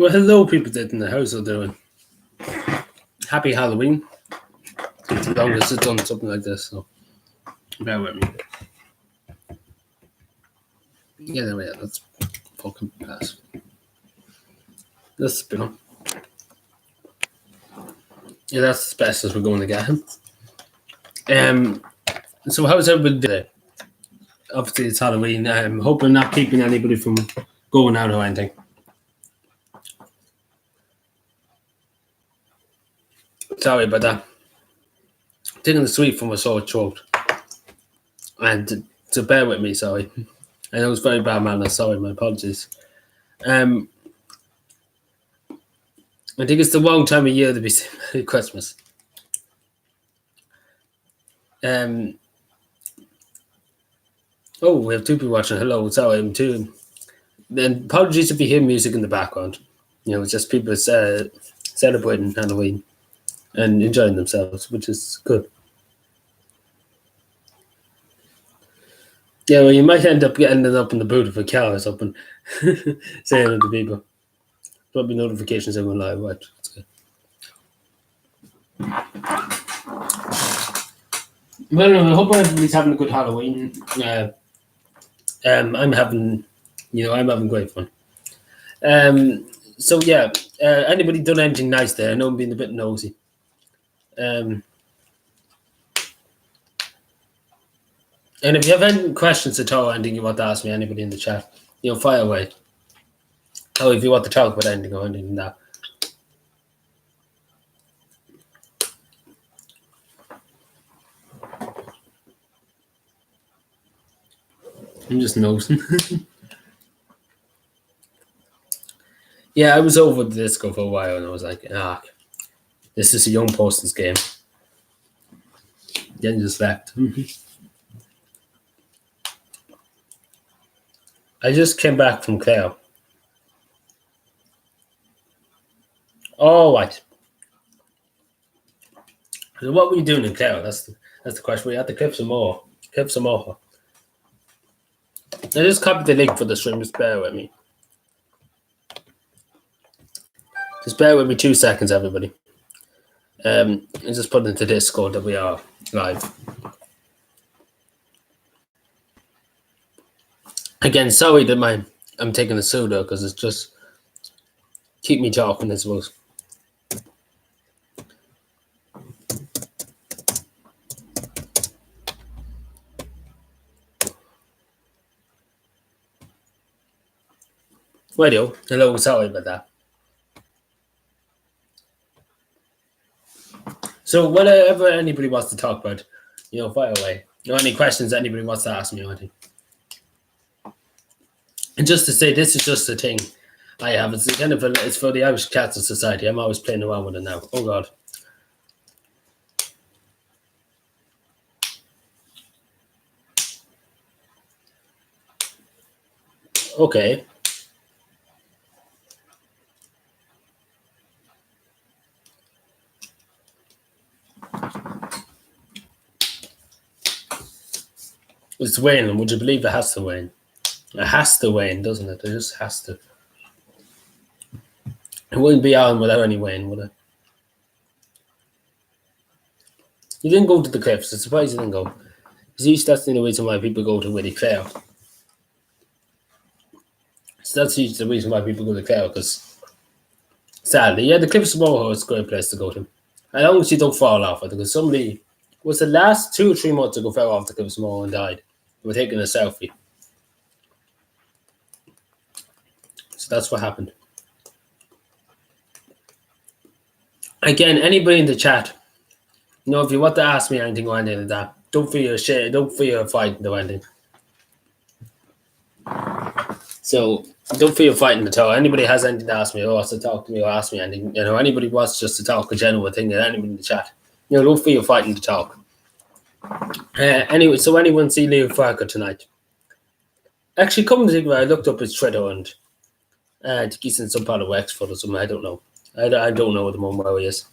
Well, hello, people that in the house are doing. Happy Halloween. It's the longest I've done something like this, so bear with me. Yeah, there we are. That's fucking pass. That's spin on. Yeah, that's as best as we're going to get him. So how's everybody today? Obviously, it's Halloween. I'm hoping not keeping anybody from going out or anything. Sorry about that. Taking the sweet from a sore throat. And to bear with me, sorry. I know it's very bad manners. Sorry, my apologies. I think it's the wrong time of year to be saying Merry Christmas. Oh, we have two people watching. Hello, sorry, I'm too. Then apologies if you hear music in the background. You know, it's just people celebrating Halloween and enjoying themselves, which is good. Yeah, well, you might end up ending up in the boot of a car or something, saying it to people. Probably notifications everyone live. Right, that's good. Well, I hope everybody's having a good Halloween. I'm having great fun. So yeah, anybody done anything nice there? I know I'm being a bit nosy. And if you have any questions at all, anything you want to ask me, anybody in the chat, fire away. Or if you want to talk about anything or anything like that. I'm just nosing. Yeah, I was over the disco for a while and I was like, this is a young person's game. Then just left. I just came back from Clare. Oh, right. So what were you doing in Clare? That's the question. We had the Cliffs of Moher. Cliffs of Moher. I just copied the link for the stream. Just bear with me. Just bear with me 2 seconds, everybody. I just put into Discord that we are live. Again, sorry that I'm taking a soda because it's just keep me talking, I suppose. Radio. Hello, sorry about that. So whatever anybody wants to talk about, fire away. Any questions anybody wants to ask me, I think. And just to say, this is just a thing I have. It's kind of it's for the Irish Catholic Society. I'm always playing around with it now. Oh God. Okay. It's waning. Would you believe it has to wane? It has to wane, doesn't it? It just has to. It wouldn't be on without any wane, would it? You didn't go to the Cliffs. I'm surprised you didn't go. Because that's the reason why people go to Willie Clare. So that's the reason why people go to Clare, because sadly, yeah, the Cliffs of Moher is a great place to go to. As long as you don't fall off it, because somebody was the last 2 or 3 months ago fell off the Cliffs of Moher and died. They were taking a selfie. So that's what happened. Again, anybody in the chat, if you want to ask me anything or anything like that, don't fear fighting or anything. So don't fear fighting at all. Anybody has anything to ask me or wants to talk to me or ask me anything, anybody wants just to talk a general thing, and anybody in the chat, don't fear fighting to talk. Anyway, so anyone see Leo Farker tonight? Actually, come to think about it, I looked up his Twitter and I think he's in some part of Wexford or something. I don't know. I don't know at the moment where he is.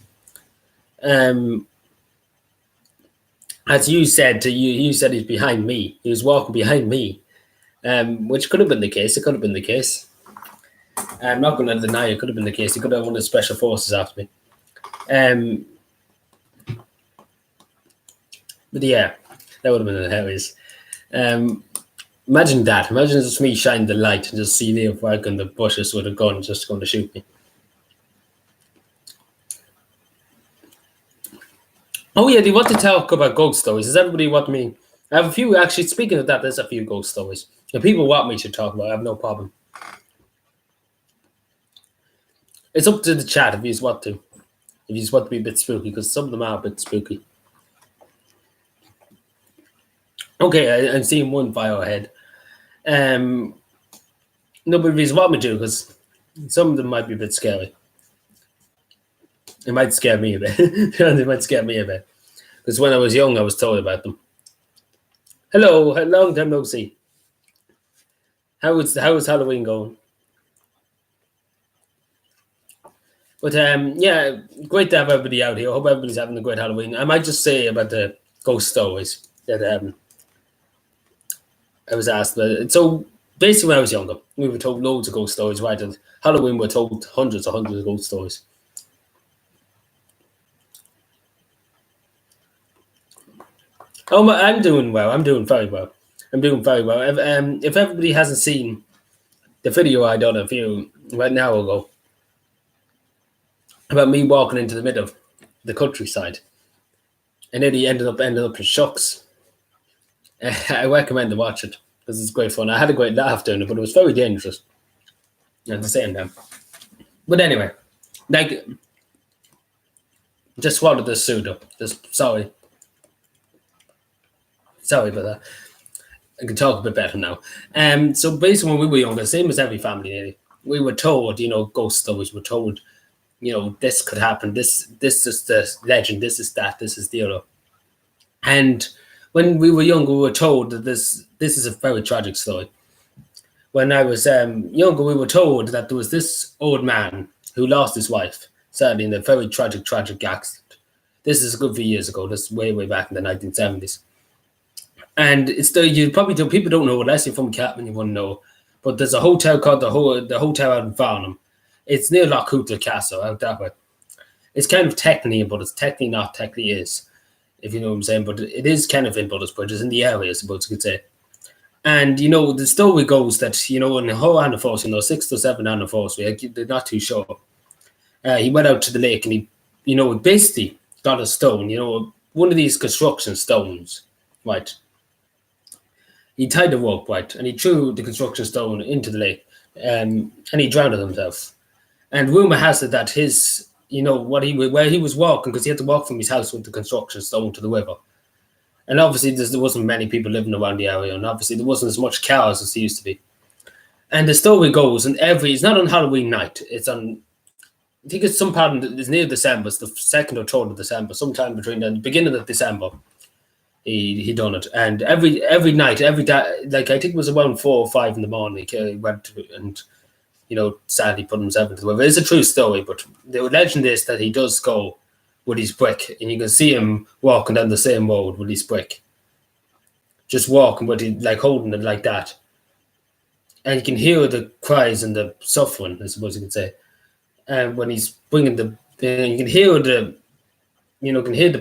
As you said, you said he's behind me. He was walking behind me, which could have been the case. It could have been the case. I'm not going to deny it could have been the case. He could have one of the special forces after me. But yeah, that would have been hilarious. Imagine that. Imagine just me shining the light and just see Liam Fark in the bushes with a gun just going to shoot me. Oh yeah, they want to talk about ghost stories. Does everybody want me? I have a few, actually, speaking of that, there's a few ghost stories. If people want me to talk about it, I have no problem. It's up to the chat if you just want to. If you just want to be a bit spooky, because some of them are a bit spooky. Okay, I'm seeing one fire ahead. Nobody really want me to, because some of them might be a bit scary. It might scare me a bit. They might scare me a bit. Because when I was young, I was told about them. Hello, long time no see. How is Halloween going? But yeah, great to have everybody out here. I hope everybody's having a great Halloween. I might just say about the ghost stories that I was asked about it. So basically, when I was younger, we were told loads of ghost stories, right? And Halloween, we're told hundreds of ghost stories. Oh, I'm doing well. I'm doing very well. If everybody hasn't seen the video I done a few right now ago about me walking into the middle of the countryside, and then he ended up in shocks. I recommend to watch it because it's great fun. I had a great laugh doing it, but it was very dangerous at the same time. But anyway, like, just swallowed this pseudo. Just sorry about that. I can talk a bit better now. So basically, when we were younger, same as every family, nearly, we were told, ghost stories. We're told, this could happen. This is the legend. This is that. This is the other. And when we were young, we were told that this is a very tragic story. When I was younger, we were told that there was this old man who lost his wife, sadly, in a very tragic accident. This is a good few years ago. This is way back in the 1970s. And it's you probably do. People don't know unless you're from Catman, you wouldn't know. But there's a hotel called the hotel out in Farnham. It's near Lochhuter Castle out that way. It's kind of technically, but it's technically not. Technically is, if you know what I'm saying. But it is kind of in Buttersbridge. It's in the area, I suppose you could say. And the story goes that in the whole Anna Force, 6 to 7 Anna Force, they're not too sure. He went out to the lake and he, basically got a stone. One of these construction stones, right? He tied the rope, right, and he threw the construction stone into the lake, and he drowned himself. And rumor has it that his, where he was walking, because he had to walk from his house with the construction stone to the river. And obviously there wasn't many people living around the area, and obviously there wasn't as much cars as there used to be. And the story goes, and it's not on Halloween night, it's on, I think it's it's near December, it's the 2nd or 3rd of December, sometime between the beginning of December. He done it, and every night, every day, like I think it was around 4 or 5 in the morning, he went and sadly put himself into the river. It's a true story, but the legend is that he does go with his brick, and you can see him walking down the same road with his brick, just walking with it, like holding it like that, and you can hear the cries and the suffering, I suppose you could say, and when he's bringing you can hear the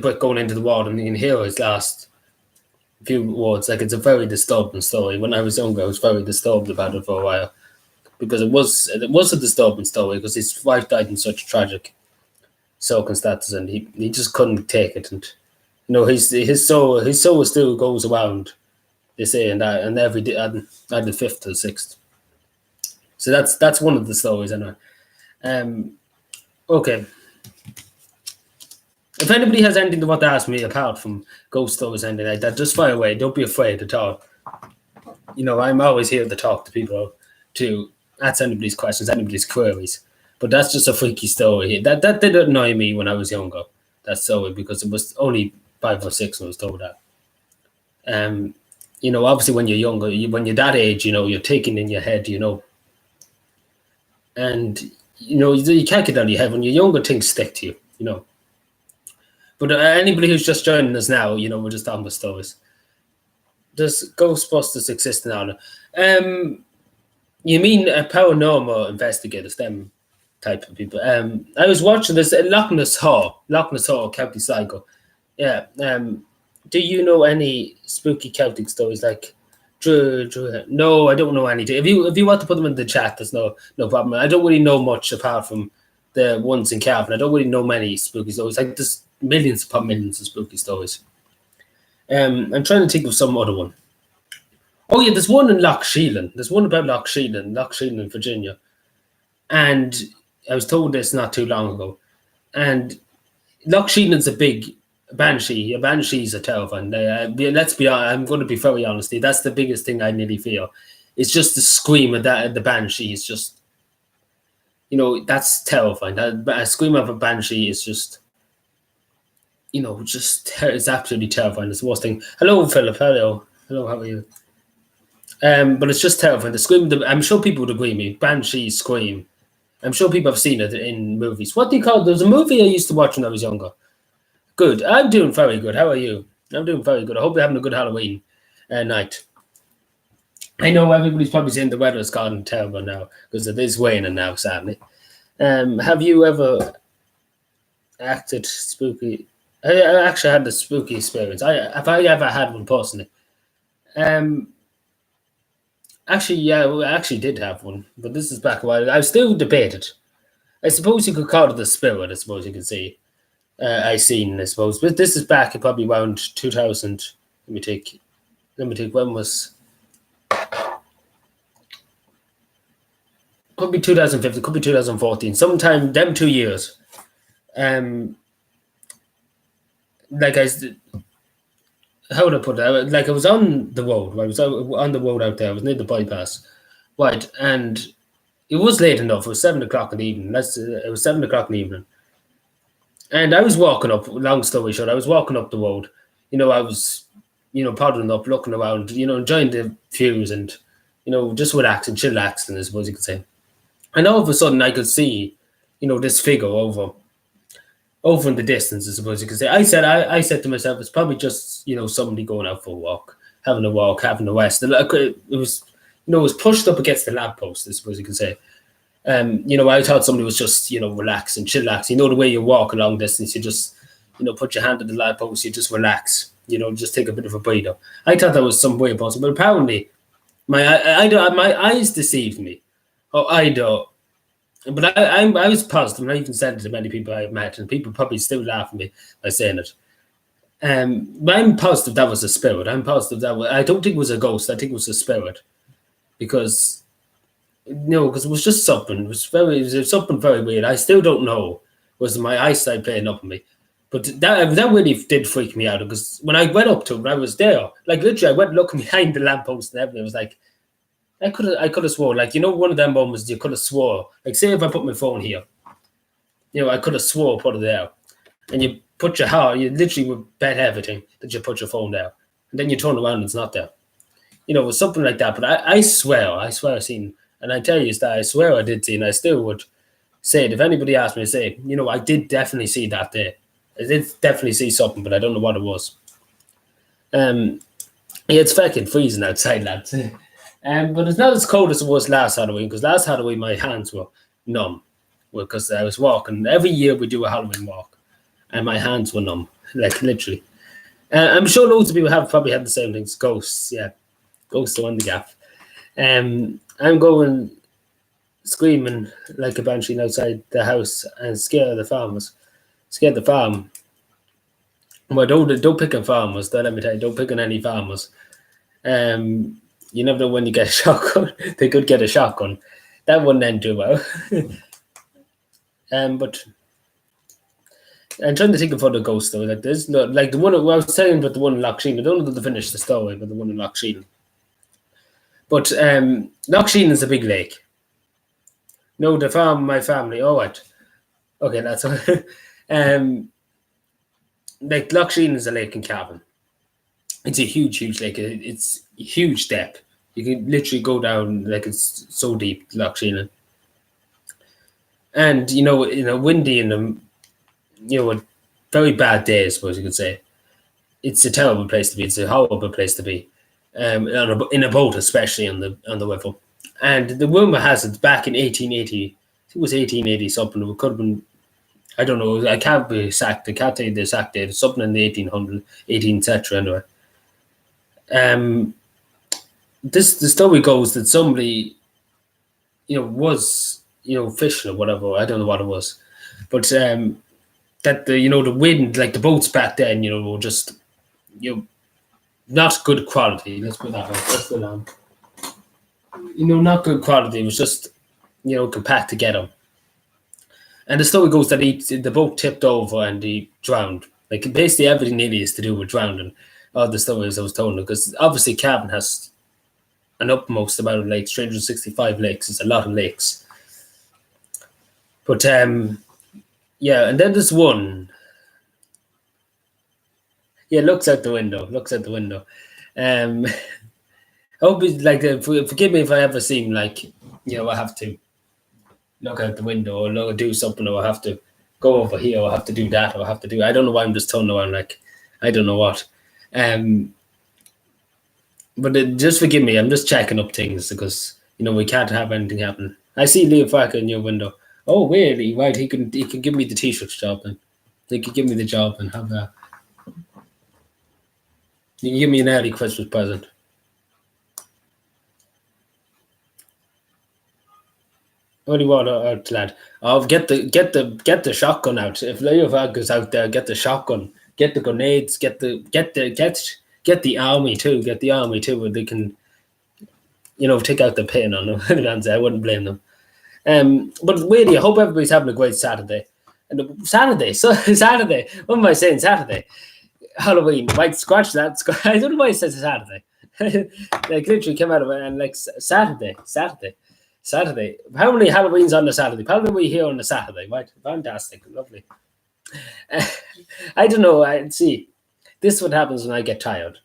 brick going into the water, and you can hear his last few words. Like, it's a very disturbing story. When I was younger, I was very disturbed about it for a while, because it was a disturbing story, because his wife died in such tragic circumstances, and he just couldn't take it. And his soul still goes around, they say, and every day, and the 5th to the 6th. So that's one of the stories, anyway. Okay. If anybody has anything to want to ask me apart from ghost stories or anything like that, just fire away. Don't be afraid at all. I'm always here to talk to people, to answer anybody's questions, anybody's queries. But that's just a freaky story. That did annoy me when I was younger, that story, because it was only 5 or 6 when I was told that. Obviously when you're younger, when you're that age, you're taking in your head, and, you can't get out of your head. When you're younger, things stick to you, But anybody who's just joining us now, we're just talking about stories. Does Ghostbusters exist now? You mean paranormal investigators, them type of people? I was watching this Loch Ness Hall, County Sligo. Yeah. Do you know any spooky Celtic stories like? No, I don't know any. If you want to put them in the chat, there's no problem. I don't really know much apart from the ones in Cavan. I don't really know many spooky stories. Like there's millions upon millions of spooky stories. I'm trying to think of some other one. Oh yeah, there's one in Loch Sheelan. There's one about Loch Sheelan, Virginia. And I was told this not too long ago. And Loch Sheenan's a big banshee. A banshee's a terrifying. Let's be honest, I'm going to be very honest. That's the biggest thing I nearly fear. It's just the scream of the banshee is just, that's terrifying. A scream of a banshee is just, it's absolutely terrifying. It's the worst thing. Hello, Philip. Hello, how are you? But it's just terrifying. The scream. I'm sure people would agree with me. Banshee scream. I'm sure people have seen it in movies. What do you call it? There's a movie I used to watch when I was younger. Good. I'm doing very good. How are you? I'm doing very good. I hope you're having a good Halloween night. I know everybody's probably saying the weather has gotten terrible now because it is raining now, sadly. Have you ever acted spooky? I actually had the spooky experience. Have I ever had one personally? Actually, yeah, I actually did have one, but this is back a while. I still debated. I suppose you could call it the spirit. I suppose you could say. I seen, I suppose, but this is back at probably around 2000. Let me take. When was? Could be 2015. Could be 2014. Sometime them 2 years. Like how would I put it? Like I was on the road. I was on the road out there. I was near the bypass, right? And it was late enough. It was 7 o'clock in the evening. It was 7 o'clock in the evening. And I was walking up, long story short, I was walking up the road. I was, paddling up, looking around, enjoying the views and, just relaxing, chillaxing, I suppose you could say. And all of a sudden I could see, this figure over in the distance, I suppose you could say. I said to myself, it's probably just, somebody going out for a walk, having a rest. It was, it was pushed up against the lamppost, I suppose you could say. I thought somebody was just, relax and chillax. The way you walk a long distance, you just, put your hand on the lamppost, you just relax, just take a bit of a breather. I thought that was some weird person, but apparently my eyes deceived me. Oh, I don't. But I was positive, and I even said it to many people I've met, and people probably still laugh at me by saying it. But I'm positive that was a spirit. I'm positive I don't think it was a ghost. I think it was a spirit, because because it was just something. It was something very weird. I still don't know. Was my eyesight playing up on me? But that really did freak me out, because when I went up to it, I was there. Like literally, I went looking behind the lamppost and everything. It was like I could have swore. Like one of them moments you could have swore. Like say if I put my phone here, I could have swore put it there, and you put your heart. You literally would bet everything that you put your phone there, and then you turn around and it's not there. It was something like that. But I swear I seen. And I tell you that I swear I did see, and I still would say it. If anybody asked me to say, I did definitely see that day. I did definitely see something, but I don't know what it was. Yeah, it's fucking freezing outside, lads. But it's not as cold as it was last Halloween, because last Halloween my hands were numb, because I was walking. Every year we do a Halloween walk, and my hands were numb, like literally. I'm sure loads of people have probably had the same things. Ghosts, yeah, ghosts are on the gaff. I'm going screaming like a banshee outside the house and scared the farmers. Scared the farm. Well, don't pick on farmers. Let me tell you, don't pick on any farmers. You never know when you get a shotgun. They could get a shotgun. That wouldn't end too well. But I'm trying to think of other ghosts though. Like there's no, like the one I was telling about the one in Loch Sheelan. I don't know if they finished the story, but the one in Loch Sheelan. But Loch Sheelan is a big lake. No, the farm, my family. All right. Okay, that's all. Like Loch Sheelan is a lake in Cavan. It's a huge, huge lake. It's huge depth. You can literally go down, like it's so deep, Loch Sheelan. And windy and very bad day, I suppose you could say. It's a terrible place to be. It's a horrible place to be. In a boat, especially on the river. And the rumor has it back in 1880, I think it was 1880 something, it could have been, I don't know, I can't be sacked, I can't tell you the exact date, something in the 1800s, 18th century anyway. The story goes that somebody, was, fishing or whatever, I don't know what it was, but that the wind, like the boats back then, were just, not good quality, let's put that way, that's the lamp. Not good quality, it was just, compact to get him. And the story goes that the boat tipped over and he drowned. Like basically everything nearly is to do with drowning. All the stories I was told, because obviously Cavan has an upmost amount of lakes, 365 lakes. It's a lot of lakes. But yeah, and then there's one. Yeah, looks out the window. I hope it's like forgive me if I ever seem like I have to look out the window or do something, or I have to go over here, or I have to do that, or I have to do. I don't know why I'm just turning around like I don't know what. But just forgive me. I'm just checking up things because we can't have anything happen. I see Leo Farker in your window. Oh, really? Right? He can give me the t-shirt job, and he could give me the job and have that. You can give me an early Christmas present. What do you want, lad? Oh, get the shotgun out. If Leo Farker's out there, get the shotgun. Get the grenades. Get the army too. Get the army too, where they can, take out the pain on them. I wouldn't blame them. But really, I hope everybody's having a great Saturday. And Saturday. What am I saying? Saturday, Halloween. Right, scratch that. I don't know why it says Saturday. Like literally came out of it and like Saturday. How many Halloweens on the Saturday? Probably we here on the Saturday, right? Fantastic, lovely. I don't know. I see. This is what happens when I get tired.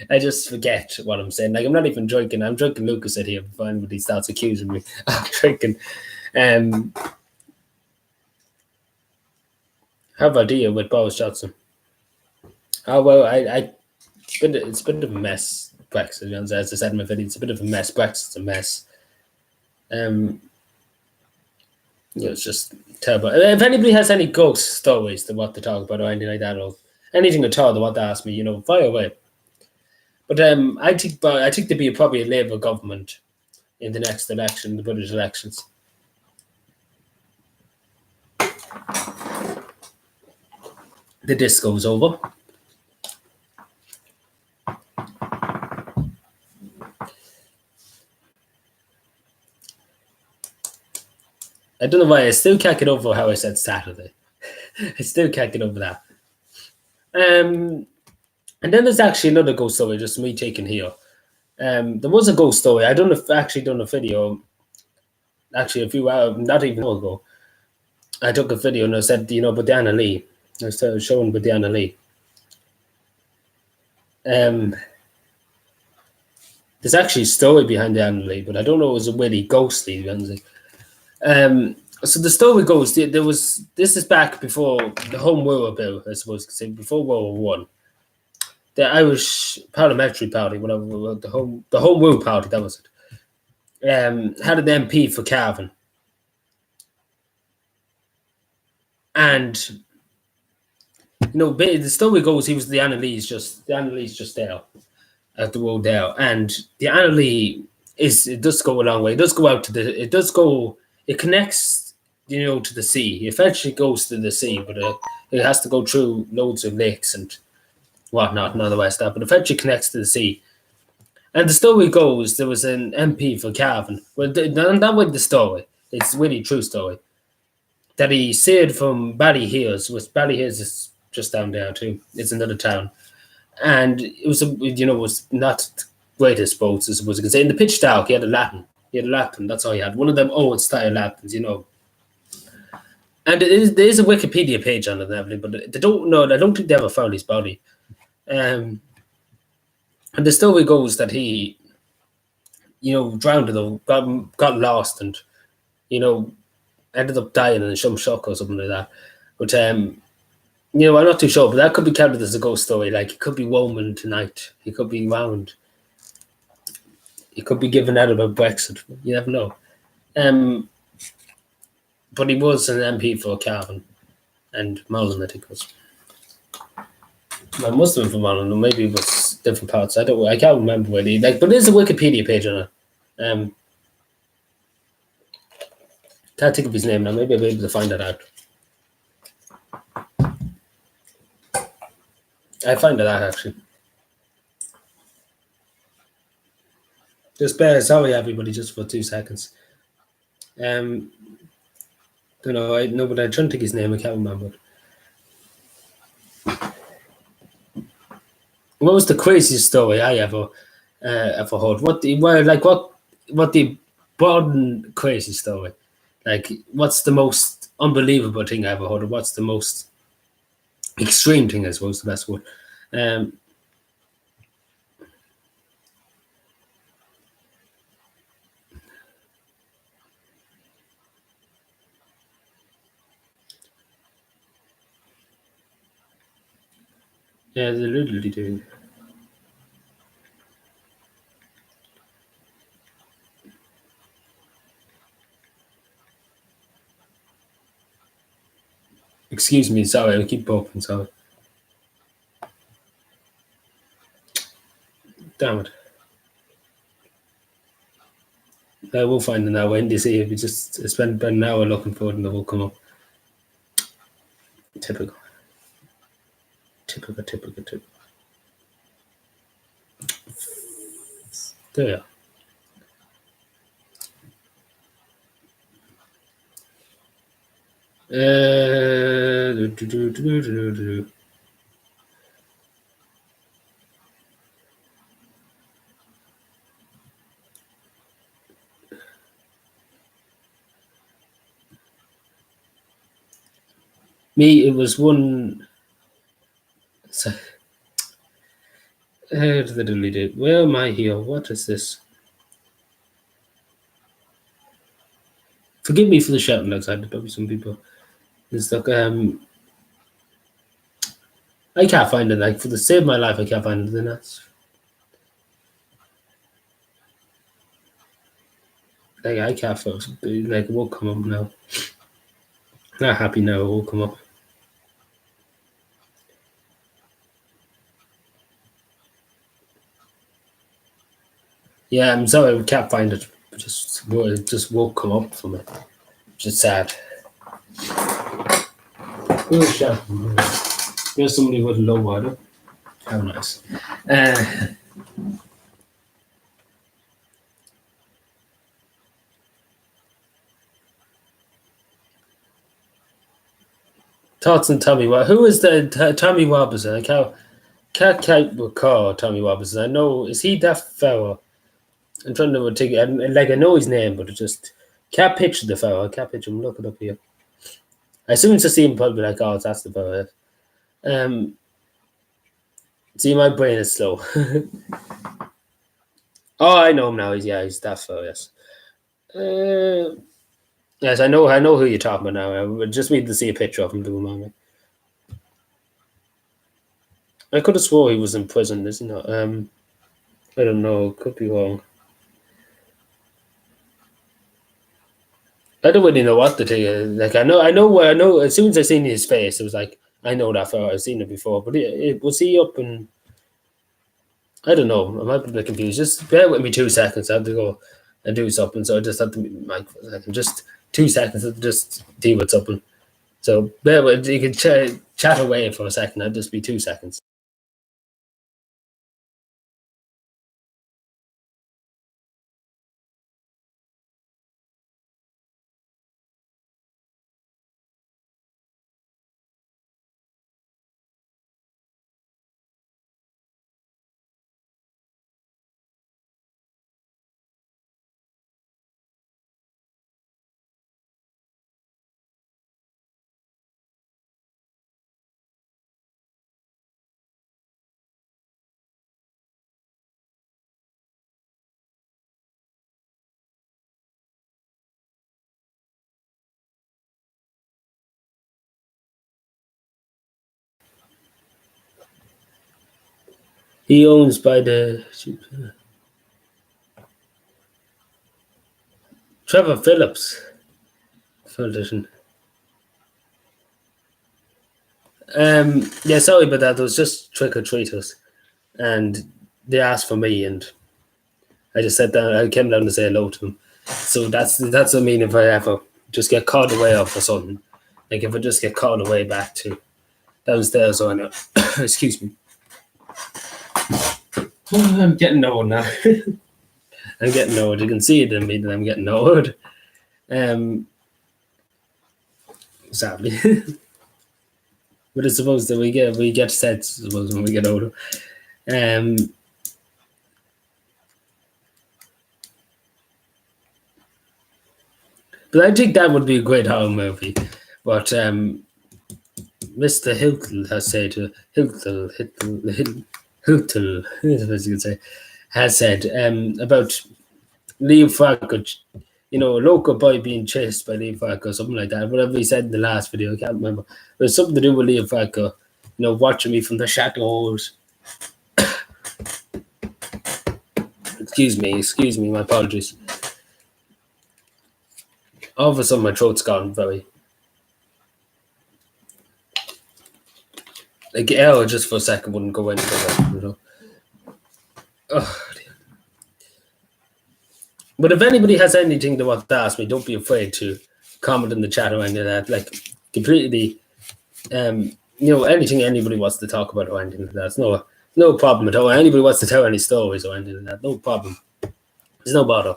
I just forget what I'm saying. Like I'm not even drinking. I'm drinking Lucozade here before anybody starts accusing me of drinking. How about you with Boris Johnson? Oh well, it's been a mess. Brexit, as I said in my video, it's a bit of a mess. Brexit's a mess. It's just terrible. If anybody has any ghost stories to what to talk about or anything like that, or anything at all they want to ask me, fire away. But I think there'd be probably a Labour government in the next election, the British elections. The disco's over. I don't know why I still can't get over how I said Saturday. I still can't get over that. And then there's actually another ghost story, just me taking here. There was a ghost story. I don't know if I actually done a video. Actually, a few hours, not even ago, I took a video and I said, but Diana Lee. I was showing with Diana Lee. There's actually a story behind Diana Lee, but I don't know if it was a really ghostly. So the story goes, this is back before the Home Rule Bill, I suppose, before World War One. The Irish Parliamentary Party, whatever, the Home Rule Party, that was it, had an MP for Cavan. And, the story goes, he was the Anna Lee's just there, at the road there. And the Anna Lee it does go a long way. It does go out it connects, to the sea. It eventually goes to the sea, but it has to go through loads of lakes and whatnot and all the rest of that, but eventually connects to the sea. And the story goes, there was an MP for Cavan. Well, that was the story. It's a really true story. That he sailed from Ballyhears, which Ballyhears is just down there too. It's another town. And it was, was not the greatest boats, I suppose you could say. In the pitch dark, he had a Latin. That's all he had. One of them old style Latins, And there is a Wikipedia page on it, but they don't know. I don't think they ever found his body. And the story goes that he, drowned, though, got lost, and ended up dying in some shock or something like that. But I'm not too sure. But that could be counted as a ghost story. Like, he could be roaming tonight. He could be round. He could be given out about Brexit. You never know. But he was an MP for Cavan and Mullen, I think it was. I must have been for Mullen, or maybe it was different parts. I can't remember where he but there's a Wikipedia page on it. Can't think of his name now. Maybe I'll be able to find that out. I find it out actually. Just sorry everybody, just for 2 seconds. Don't know. I know, but I'm trying to think his name. I can't remember. What was the craziest story I ever heard? What the modern crazy story? Like, what's the most unbelievable thing I ever heard? Or what's the most extreme thing? I suppose the best word. Yeah, they literally do. Excuse me, sorry, I'll keep open, sorry. Damn it. I will find it now when they see it. We just spend about an hour looking for it and it will come up. Typical. There you are. Me, it was one. So, how did they delete it? Where am I here? What is this? Forgive me for the shouting outside. There's probably some people. It's like I can't find it. Like, for the sake of my life, I can't find it. Then that's like I can't find it. Like, it won't come up now. Not happy now. It won't come up. Yeah, I'm sorry. We can't find it. It just won't come up for me. Which is sad. Who's shouting? There's somebody with low water. How nice. Thoughts on Tommy Wab. Who is the Tommy Robinson? I can't recall Tommy Robinson. I know, is he that fella? I'm trying to take it. Like, I know his name, but it just can't picture the fella. I can't picture him. Look it up here. As soon as I see him, probably like, oh, that's the fella. See, my brain is slow. Oh, I know him now. He's that fella. Yes. Yes, I know who you're talking about now. I would just need to see a picture of him to remind me. I could have swore he was in prison, isn't it? I don't know. Could be wrong. I don't really know what to tell you. Like, I know. As soon as I seen his face, it was like, I know that fella. I've seen it before. But was he up in? I don't know. I might be a bit confused. Just bear with me 2 seconds. I have to go and do something. So I just have to be Mike for a second. Just 2 seconds to just deal with something. So bear with. You can chat away for a second. I'll just be 2 seconds. He owns by the. Trevor Phillips, politician. Yeah, sorry about that. It was just trick or treaters, and they asked for me, and I just sat down. I came down to say hello to them. So that's what I mean. If I ever just get called away off or something, like if I just get called away back to downstairs or no, excuse me. I'm getting old now. I'm getting old. You can see it in me that I'm getting old. Sadly. But I suppose that we get sets, I suppose, when we get older. But I think that would be a great horror movie. But Mr. Hiltel has said, Hiltel, as you could say, has said about Leo Farquhar, you know, a local boy being chased by Leo Farquhar, something like that. Whatever he said in the last video, I can't remember. It was something to do with Leo Farquhar, you know, watching me from the shadows. Excuse me, my apologies. All of a sudden, my throat's gone very. Like, air just for a second wouldn't go anywhere, you know. Oh, dear. But if anybody has anything they want to ask me, don't be afraid to comment in the chat or any of that. Like, completely, you know, anything anybody wants to talk about or anything like that. It's no problem at all. Anybody wants to tell any stories or anything like that, no problem. There's no bother.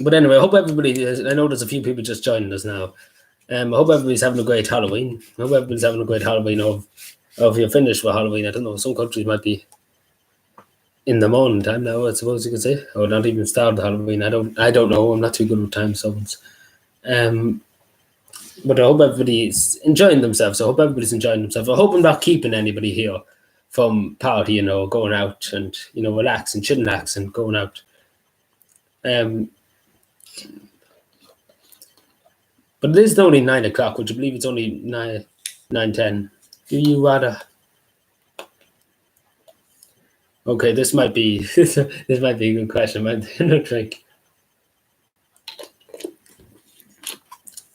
But anyway, I hope everybody, I know there's a few people just joining us now. I hope everybody's having a great Halloween. I hope everybody's having a great Halloween. Or if you're finished with Halloween, I don't know. Some countries might be in the morning time now, I suppose you could say, or not even started Halloween. I don't know. I'm not too good with time zones. But I hope everybody's enjoying themselves. I hope everybody's enjoying themselves. I hope I'm not keeping anybody here from partying or going out and, you know, relaxing, chillax and going out. But it is only 9 o'clock, which I believe it's only 9:10. Do you rather? Okay, this might be this might be a good question. Might drink.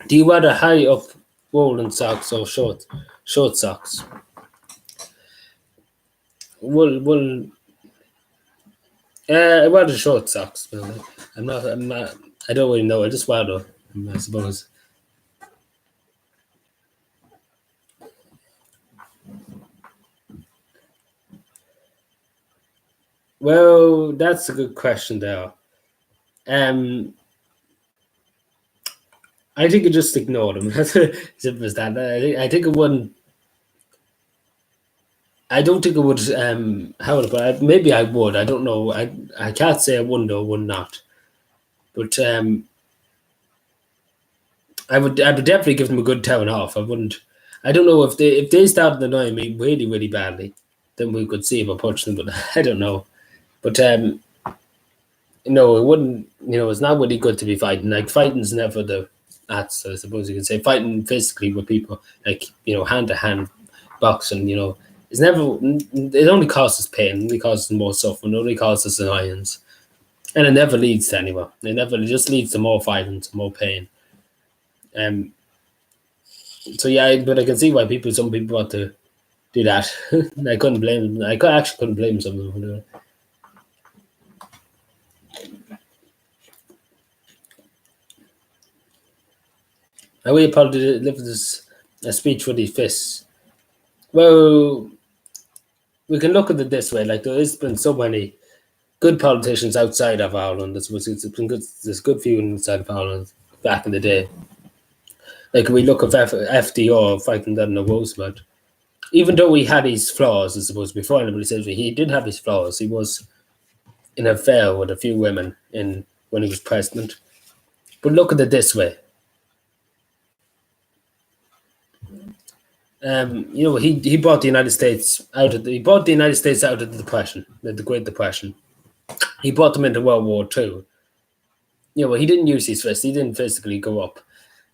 Do you rather high up woolen socks or short socks? I rather short socks. I'm not. I don't really know. I just rather. I suppose. Well, that's a good question there. I think I just ignore them. That's simple as that. I think it wouldn't. I don't think it would. How would I? Maybe I would. I don't know. I can't say I wouldn't or would not. But I would definitely give them a good telling off. I wouldn't. I don't know if they started annoying me really, really badly, then we could see if I punched them. But I don't know. But no, it wouldn't. You know, it's not really good to be fighting. Like fighting's never the answer. I suppose you can say fighting physically with people, like, you know, hand to hand boxing. You know, it's never. It only causes pain. It only causes more suffering. It only causes annoyance, and it never leads to anywhere. It just leads to more violence, more pain. So yeah, but I can see why some people want to do that. I couldn't blame them. Actually couldn't blame some of them for doing it. I will probably deliver a speech with his fists. Well, we can look at it this way. Like, there's been so many good politicians outside of Ireland. It's been good. There's good few inside of Ireland back in the day. Like, we look at FDR fighting Eleanor Roosevelt. Even though he had his flaws, I suppose, before anybody says he did have his flaws. He was in an affair with a few women when he was president. But look at it this way. You know, he brought the United States out of the Depression, the Great Depression. He brought them into World War II. You know, he didn't use his fists. He didn't physically go up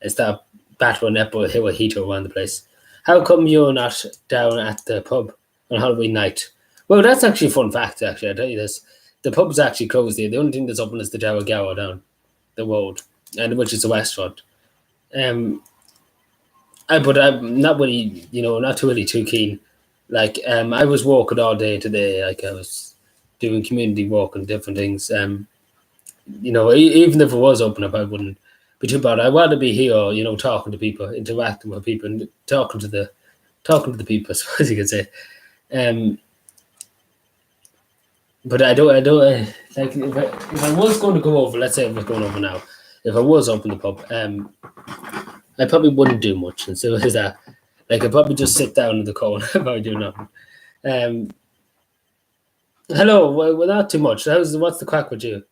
and start battering Hirohito around the place. How come you're not down at the pub on Halloween night? Well, that's actually a fun fact, actually. I'll tell you this. the pub's actually closed here. The only thing that's open is the Tower Gower down the road, and which is the West Road. But I'm not really, not really too keen. Like, I was walking all day today. Like, I was doing community work and different things. Even if it was open up, I wouldn't be too bad. I'd rather be here, talking to people, interacting with people, and talking to the people, I suppose you could say. But I don't like if I was going to go over. Let's say I was going over now. If I was open the pub, I probably wouldn't do much. And so is that, like, I'd probably just sit down in the corner if I do nothing. Hello, well, not too much. What's the crack with you?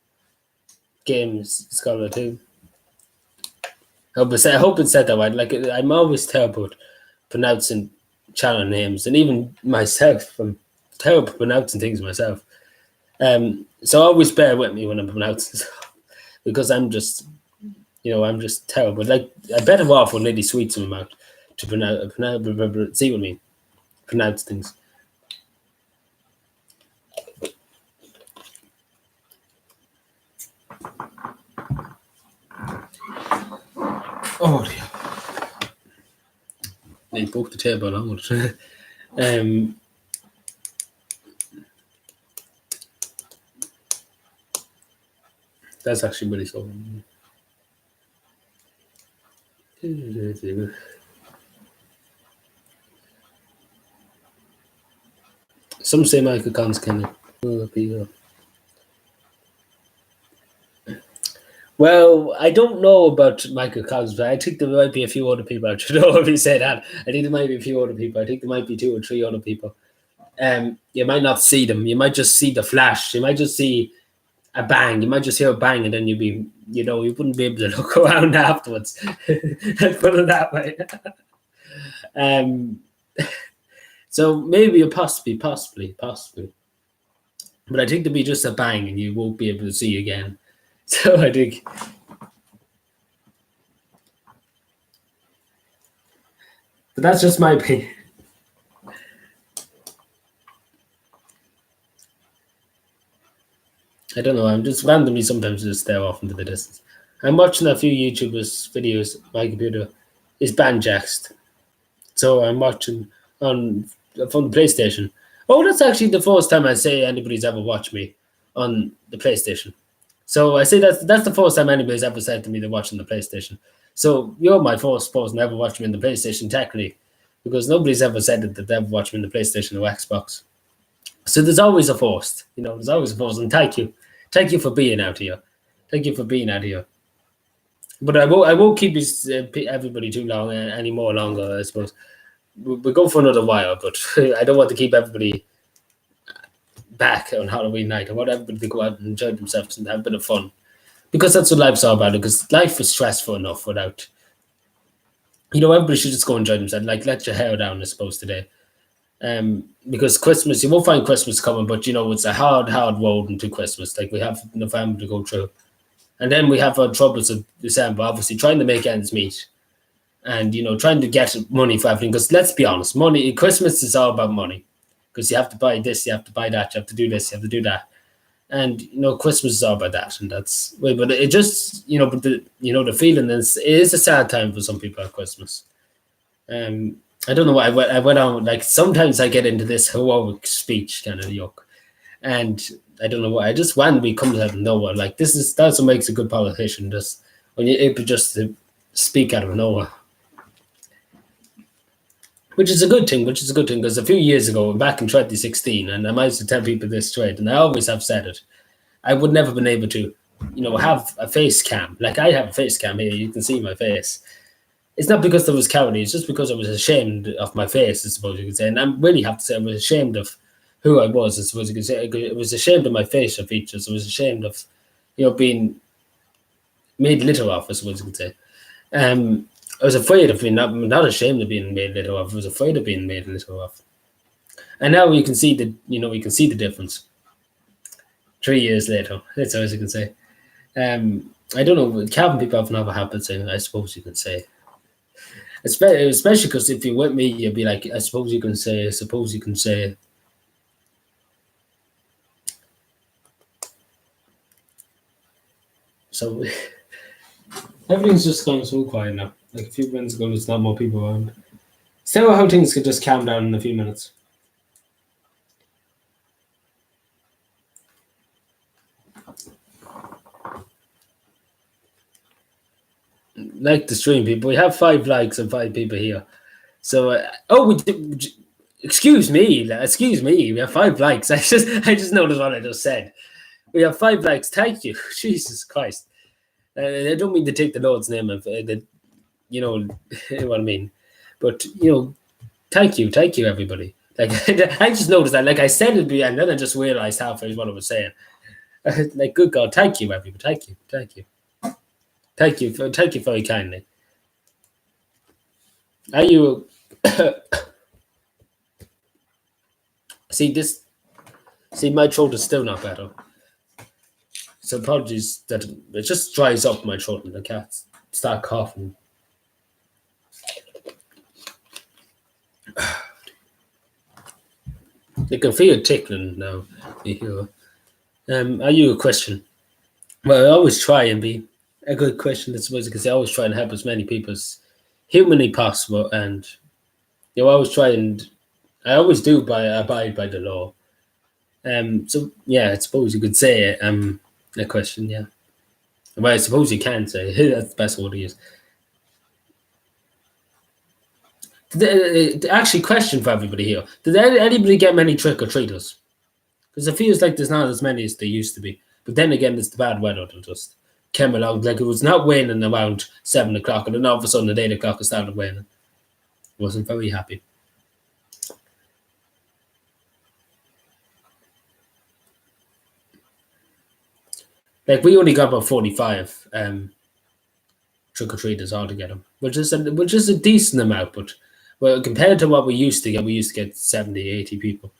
Games Scholar too. I hope it said that right. Like, I'm always terrible at pronouncing channel names, and even myself, I'm terrible at pronouncing things myself. So always bear with me when I'm pronouncing stuff, because I'm just terrible. Like, I'm better off with Lady Sweets in my mouth to pronounce. See what I mean? Pronounce things. Oh dear. They broke the table out. That's actually really so. Some say Michael Collins can. Well, I don't know about Michael Collins, but I think there might be a few other people. I don't know if you say that. I think there might be a few other people. I think there might be 2 or 3 other people. You might not see them. You might just see the flash. You might just see a bang. You might just hear a bang, and then you wouldn't be able to look around afterwards. Let's put it that way. So maybe possibly. But I think there'll be just a bang, and you won't be able to see again. So I think. But that's just my opinion. I don't know. I'm just randomly sometimes just stare off into the distance. I'm watching a few YouTubers' videos. My computer is banjaxed, so I'm watching from the PlayStation. Oh, that's actually the first time I say anybody's ever watched me on the PlayStation. So I say that's the first time anybody's ever said to me they're watching the PlayStation. So you're my first person to ever watch me in the PlayStation, technically, because nobody's ever said that they've ever watched me in the PlayStation or Xbox. So there's always a first, there's always a first, and thank you for being out here. Thank you for being out here. But I won't keep everybody too long any more longer. I suppose we'll go for another while, but I don't want to keep everybody back on Halloween night. I want everybody to go out and enjoy themselves and have a bit of fun, because that's what life's all about. Because life is stressful enough without, everybody should just go enjoy themselves. Like, let your hair down, I suppose, today. Because Christmas, you won't find Christmas coming, but it's a hard road into Christmas. Like, we have November to go through, and then we have our troubles of December. Obviously, trying to make ends meet, and trying to get money for everything. Because let's be honest, Christmas is all about money. Because you have to buy this, you have to buy that, you have to do this, you have to do that, and Christmas is all about that, and that's way. But it just but the feeling is, it is a sad time for some people at Christmas. I don't know why I went on, like, sometimes I get into this heroic speech kind of yuck, and I don't know why. I just randomly comes out of nowhere. Like, that's what makes a good politician, just when you're able just to speak out of nowhere. Which is a good thing, because a few years ago, back in 2016, and I might tell people this straight, and I always have said it, I would never been able to, have a face cam. Like, I have a face cam here, you can see my face. It's not because there was cowardly, it's just because I was ashamed of my face, I suppose you could say. And I really have to say I was ashamed of who I was, I suppose you could say. I was ashamed of my facial features. I was ashamed of, being made little of, I suppose you could say. I was afraid of being not ashamed of being made little of. I was afraid of being made little of. And now you can see the difference. 3 years later, that's all you can say. I don't know. Calvin people have another habit saying, I suppose you can say. Especially because if you're with me, you'll be like, I suppose you can say, I suppose you can say. So everything's just gone so quiet now. Like a few minutes ago, there's not more people around. So how things could just calm down in a few minutes. Like the stream, people. We have 5 likes and 5 people here. So, excuse me. We have 5 likes. I just noticed what I just said. We have 5 likes. Thank you. Jesus Christ. I don't mean to take the Lord's name of you know what I mean. But thank you, everybody. Like I just noticed that. Like I said it, and then I just realized halfway what I was saying. Like, good God, thank you, everybody. Thank you very kindly. Are you? See, my throat is still not better. So apologies that it just dries up my throat and I can't start coughing. You can feel it tickling now. Are you a Christian? Well, I always try and be a good Christian, I suppose, because I always try and help as many people as humanly possible, and I always do abide by the law. So yeah, I suppose you could say a Christian, yeah. Well, I suppose you can say that's the best word to use. Actually, question for everybody here: did anybody get many trick or treaters? Because it feels like there's not as many as there used to be. But then again, it's the bad weather that just came along. Like it was not raining around 7 o'clock, and then all of a sudden at 8 o'clock it started raining. Wasn't very happy. Like we only got about 45 trick or treaters altogether, which is a decent amount. But well, compared to what we used to get 70, 80 people.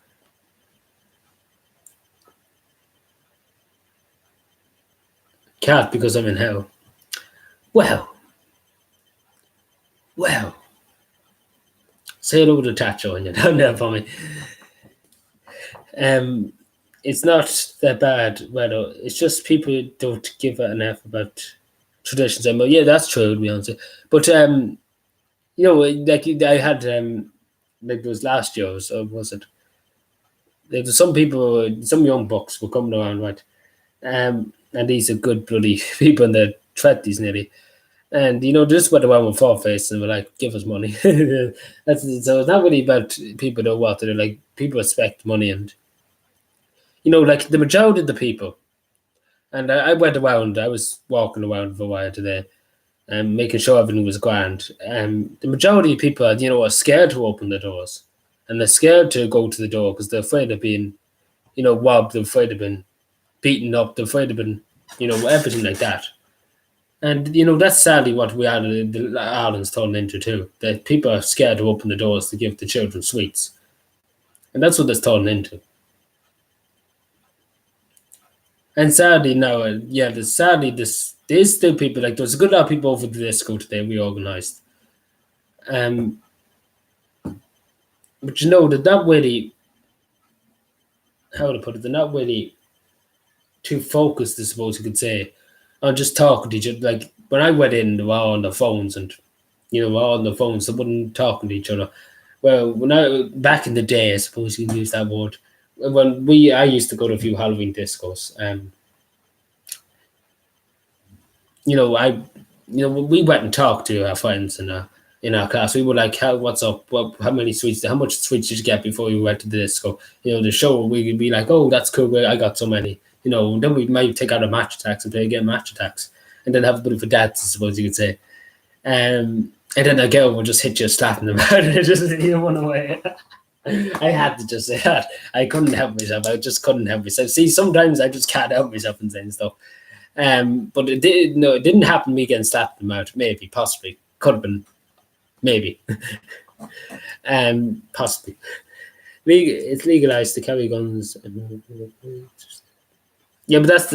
Can't because I'm in hell. Well. Say hello to Tacho and you're down there for me. It's not that bad weather. It's just people don't give it enough about traditions. Yeah, that's true to be honest. But like I had like it was last year, or was it? There was some young bucks were coming around, right? And these are good bloody people in their 20s nearly. And just went around with 4 faces and were like, give us money. So it's not really about people know what to do. Like people expect money, and like the majority of the people. And I went around. I was walking around for a while today, and making sure everything was grand. The majority of people, are scared to open the doors, and they're scared to go to the door because they're afraid of being, robbed. They're afraid of being beaten up. They're afraid of being, everything like that. And that's sadly what Ireland's turned into too. That people are scared to open the doors to give the children sweets, and that's what it's turned into. And sadly now, there's still people like there's a good lot of people over to this school today. We organised, but they're not really. How to put it? They're not really too focused, I suppose you could say, on just talking to each other. Like when I went in, they were all on the phones, and all on the phones. They wouldn't talking to each other. Well, back in the day, I suppose you can use that word. When I used to go to a few Halloween discos. We went and talked to our friends in our class. We were like, what's up? How much sweets did you get before you went to the disco? The show, we would be like, oh, that's cool. I got so many. Then we might take out a match attacks and play again match attacks, and then have a bit of a dance, I suppose you could say. And then a girl would just hit you, slapping them out, and just run away. I had to just say that. I couldn't help myself. I just couldn't help myself. See, sometimes I just can't help myself in saying stuff. But it didn't happen to me getting slapped them out. Maybe, possibly, could have been, maybe, possibly. It's legalized to carry guns. Yeah, but that's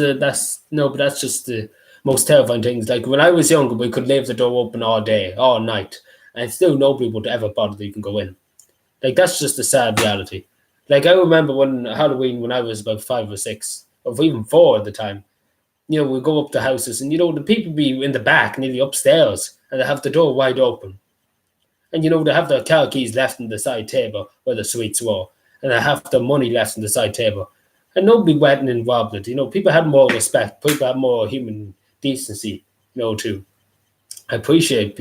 just the most terrifying things. Like when I was younger, we could leave the door open all day, all night, and still nobody would ever bother to even go in. Like that's just a sad reality. Like I remember when Halloween, when I was about 5 or 6, or even 4 at the time, we go up the houses, and the people be in the back, nearly upstairs, and they have the door wide open, and they have their car keys left on the side table where the sweets were, and they have the money left on the side table, and nobody went and robbed it. People had more respect, people had more human decency, to appreciate,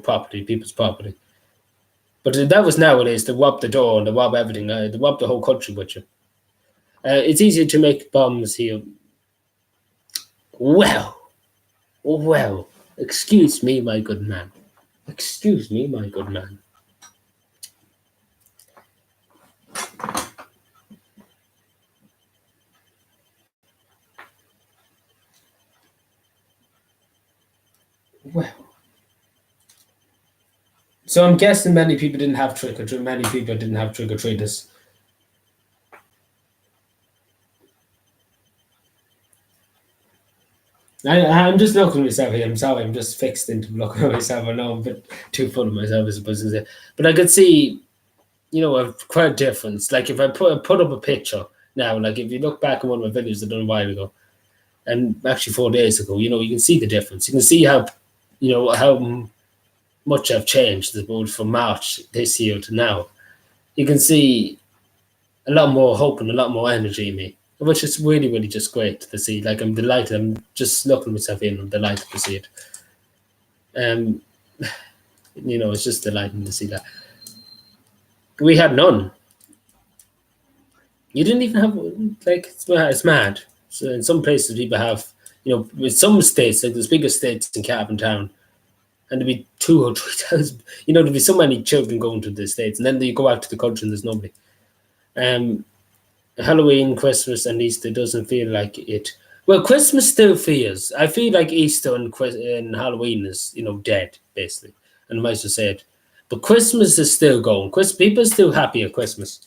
property, people's property. But that was nowadays to rob the door and to rob everything, to rob the whole country with you. It's easier to make bombs here. Well, excuse me, my good man. Excuse me, my good man. Well. So I'm guessing many people didn't have trick or treat. Many people didn't have trick or treaters. I'm just looking at myself here. I'm sorry, I'm just fixed into looking at myself. I know I'm a bit too full of myself, I suppose. But I could see, quite a difference. Like if I put up a picture now, like if you look back at one of my videos I done a while ago, and actually 4 days ago, you can see the difference. You can see how, how much I've changed, both from March this year to now. You can see a lot more hope and a lot more energy in me, which is really, really just great to see. Like I'm delighted. I'm just looking at myself in. I'm delighted to see it. It's just delighting to see that. We had none. You didn't even have, like, it's mad. So in some places people have, with some states, like there's bigger states in Cavan Town, and there'd be 2 or 3,000, there'd be so many children going to the States, and then you go out to the country and there's nobody. Halloween, Christmas, and Easter doesn't feel like it. Well, Christmas still feels. I feel like Easter and Halloween is, dead, basically. And I might as well say it. But Christmas is still going. People are still happy at Christmas.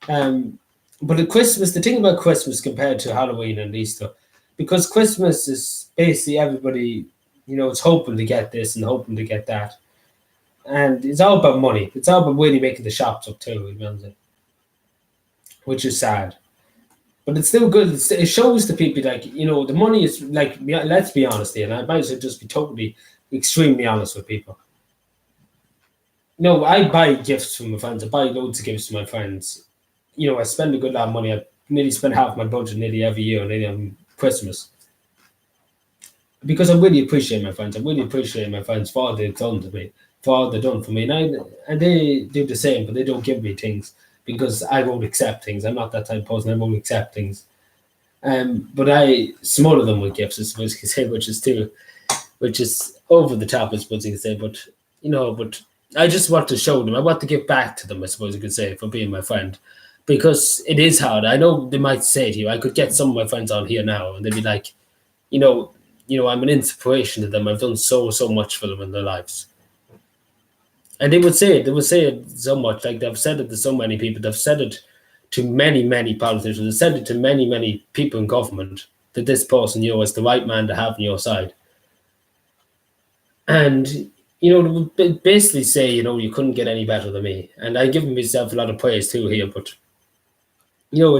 But at Christmas, the thing about Christmas compared to Halloween and Easter, because Christmas is basically everybody, it's hoping to get this and hoping to get that. And it's all about money. It's all about really making the shops up too, which is sad. But it's still good. It shows the people, like, the money is, like, let's be honest here, and I might as well just be totally, extremely honest with people. I buy gifts from my friends. I buy loads of gifts to my friends. I spend a good lot of money. I nearly spend half my budget nearly every year, nearly on Christmas. Because I really appreciate my friends. I really appreciate my friends for all they've done to me, for all they've done for me. And they do the same, but they don't give me things because I won't accept things. I'm not that type of person. I won't accept things. But I smother them with gifts, I suppose you could say, which is over the top, I suppose you could say. But, but I just want to show them. I want to give back to them, I suppose you could say, for being my friend. Because it is hard. I know they might say to you, I could get some of my friends on here now, and they'd be like, I'm an inspiration to them. I've done so much for them in their lives. And they would say it so much. Like they've said it to so many people. They've said it to many, many politicians. They've said it to many, many people in government that this person, is the right man to have on your side. And, they would basically say, you couldn't get any better than me. And I give myself a lot of praise too here, but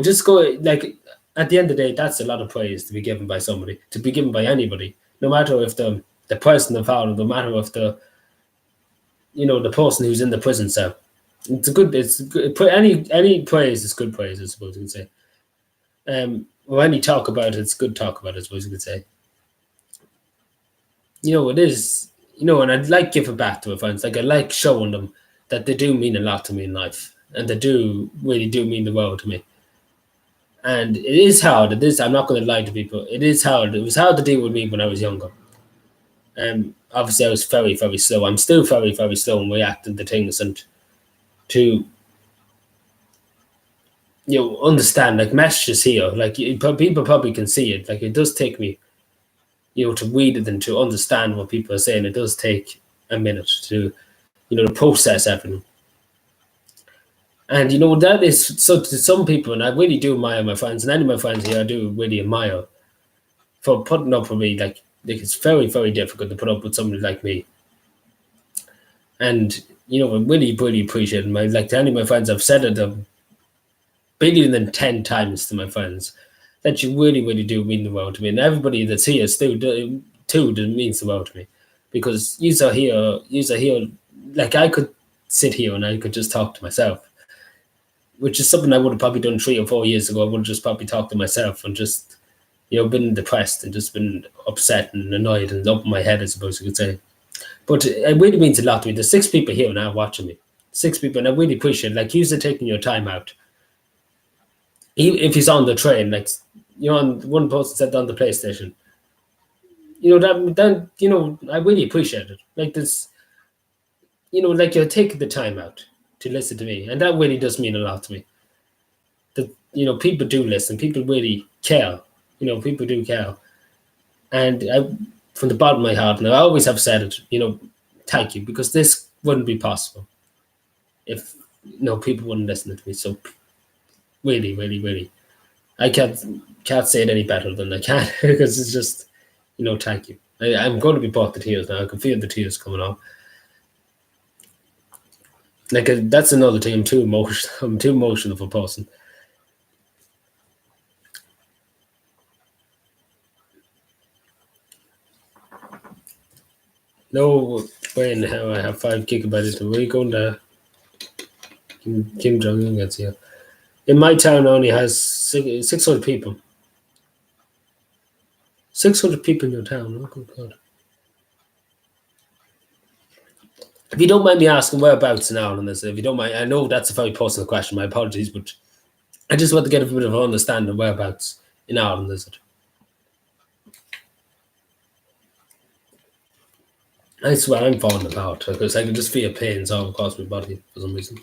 just go, like, at the end of the day, that's a lot of praise to be given by somebody, to be given by anybody, no matter if the person in power, no matter if the person who's in the prison cell. It's good. Any praise is good praise, I suppose you could say. When you talk about it, it's good talk about it, I suppose you could say. It is, and I'd like giving back to my friends. Like I like showing them that they do mean a lot to me in life, and they really do mean the world to me. And it is hard. It is. I'm not going to lie to people. It is hard. It was hard to deal with me when I was younger. Obviously, I was very, very slow. I'm still very, very slow in reacting to things and to, understand, like, messages here. Like, people probably can see it. Like, it does take me, to read it and to understand what people are saying. It does take a minute to, to process everything. And, that is, so to some people, and I really do admire my friends, and any of my friends here I do really admire for putting up with me. Like it's very, very difficult to put up with somebody like me. And, I really, really appreciate it. Like to any of my friends, I've said it a billion and 10 times to my friends. that you really, really do mean the world to me. And everybody that's here still too means the world to me. Because you are here, like I could sit here and I could just talk to myself, which is something I would have probably done 3 or 4 years ago. I would have just probably talked to myself and just, been depressed and just been upset and annoyed and up in my head, I suppose you could say. But it really means a lot to me. There's 6 people here now watching me. 6 people, and I really appreciate it. Like, you're taking your time out. Even if he's on the train, like, on one person said on the PlayStation, that I really appreciate it. Like this, like you're taking the time out to listen to me, and that really does mean a lot to me. That people do listen, people really care. People do care, and from the bottom of my heart, and I always have said it. Thank you, because this wouldn't be possible if people wouldn't listen to me. So really, really, really, I can't say it any better than I can because it's just. Thank you. I'm going to be brought to tears now. I can feel the tears coming on. Like that's another thing. I'm too emotional of a person. No way in hell I have 5 gigabytes. Where are you going to? Kim Jong-un gets here. In my town, only has 600 people. 600 people in your town. Oh, good God. If you don't mind me asking, whereabouts in Ireland is it? If you don't mind, I know that's a very personal question. My apologies, but I just want to get a bit of an understanding of whereabouts in Ireland is it. I swear I'm falling apart because I can just feel pains all across my body for some reason.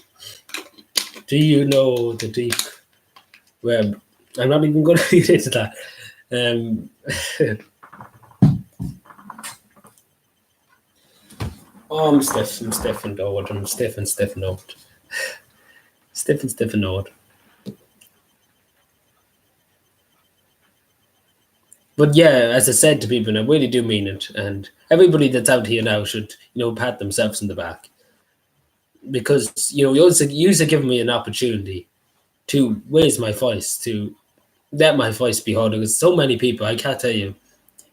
Do you know the deep web? I'm not even going to get into that. Oh, I'm stiff and old. I'm stiff and old. Stiff and old. But yeah, as I said to people, and I really do mean it, and everybody that's out here now should, pat themselves in the back. Because, you are giving me an opportunity to raise my voice, to let my voice be heard. Because so many people, I can't tell you,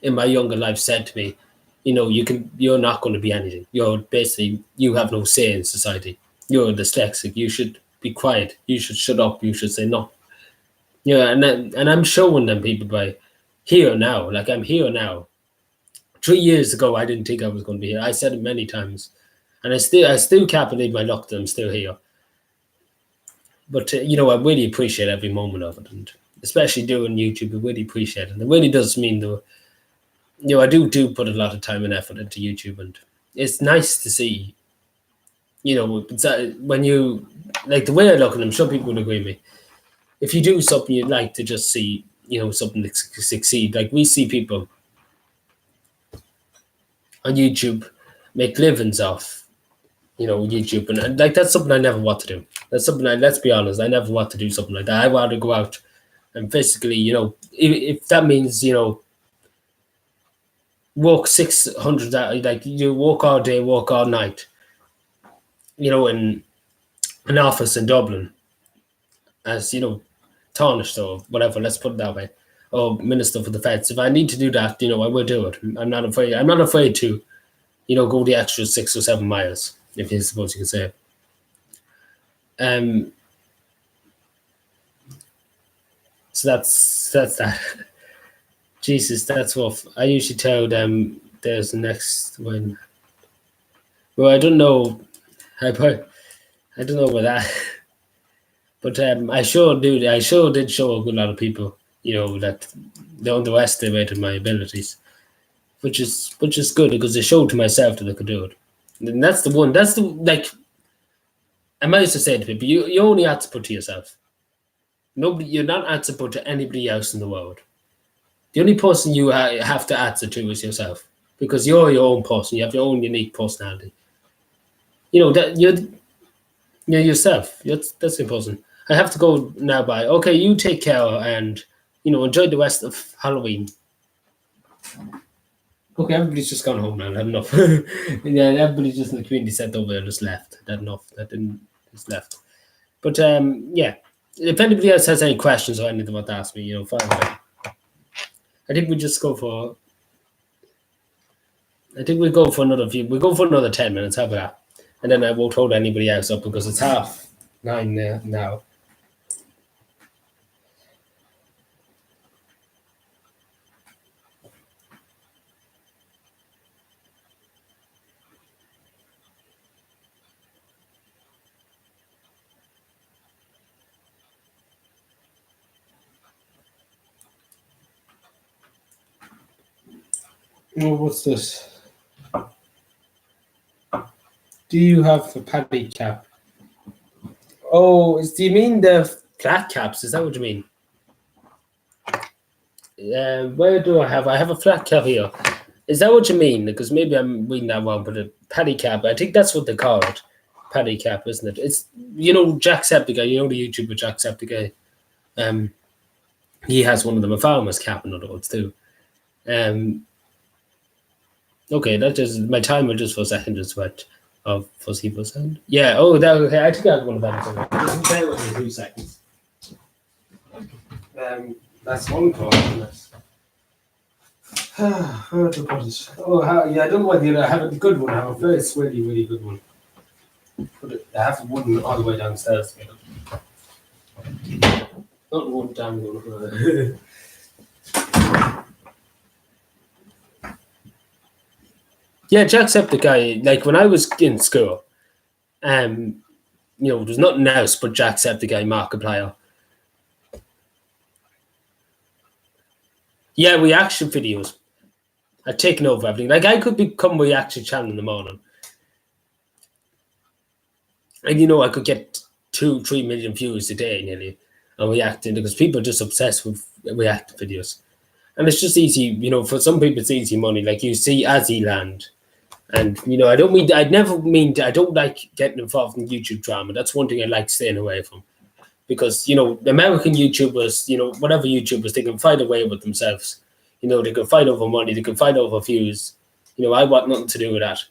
in my younger life said to me, you're not going to be anything. You have no say in society. You're dyslexic. You should be quiet. You should shut up. You should say no. And I'm showing them people by here now. Like I'm here now. 3 years ago, I didn't think I was going to be here. I said it many times, and I still can't believe my luck that I'm still here. But I really appreciate every moment of it, and especially doing YouTube, I really appreciate it. And it really does mean though. I do put a lot of time and effort into YouTube, and it's nice to see. When you like the way I look at them, some people would agree with me. If you do something, you'd like to just see, something succeed. Like we see people on YouTube make livings off, YouTube, and like that's something I never want to do. That's something let's be honest, I never want to do something like that. I want to go out and physically, if that means, work 600, like you work all day, work all night, in an office in Dublin as, tarnished or whatever, let's put it that way, or minister for defence. If I need to do that, I will do it. I'm not afraid to, go the extra 6 or 7 miles, if you suppose you can say it. So that's that. Jesus, that's rough. I usually tell them there's the next one. Well, I don't know. I don't know about that. But I sure did show a good lot of people, that they underestimated my abilities, which is good because they showed to myself that I could do it. And that's the one. That's the like. I might as well say to people, you only answer to yourself. Nobody, you're not answerable to anybody else in the world. The only person you have to answer to is yourself, because you're your own person. You have your own unique personality. That you're yourself. That's important. I have to go now. Bye. Okay, you take care and enjoy the rest of Halloween. Okay, everybody's just gone home now. Had enough. Yeah, everybody just in the community set over there just left. That enough. That didn't just left. But yeah, if anybody else has any questions or anything about to ask me, fire away. I think we just go for. I think we go for another few. We go for another 10 minutes. How about that? And then I won't hold anybody else up because it's 9:30 now. Oh, what's this? Do you have a paddy cap? Oh, do you mean the flat caps? Is that what you mean? Where do I have? I have a flat cap here. Is that what you mean? Because maybe I'm reading that wrong, but a paddy cap. I think that's what they call it. Paddy cap, isn't it? It's Jacksepticeye. You know the YouTuber Jacksepticeye. He has one of them. A farmer's cap, in other words, too. Okay, that just my timer just for a second just went off for sound. Yeah. Oh, that okay. I think I have one of them. Just bear with me 2 seconds. That's one call. Yeah, I don't want you to have a good one. I have a very swirly, really good one. I have one all the way downstairs. Not one damn one. Yeah, Jacksepticeye. Like when I was in school, there's nothing else but Jacksepticeye Markiplier. Yeah, reaction videos. I've taken over everything. Like I could become a reaction channel in the morning. And I could get 2-3 million views a day nearly on reacting because people are just obsessed with react videos. And it's just easy, for some people it's easy money. Like you see Aziland. And I don't like getting involved in YouTube drama. That's one thing I like staying away from. Because, the American YouTubers, whatever YouTubers, they can fight away with themselves. They can fight over money, they can fight over views. I want nothing to do with that.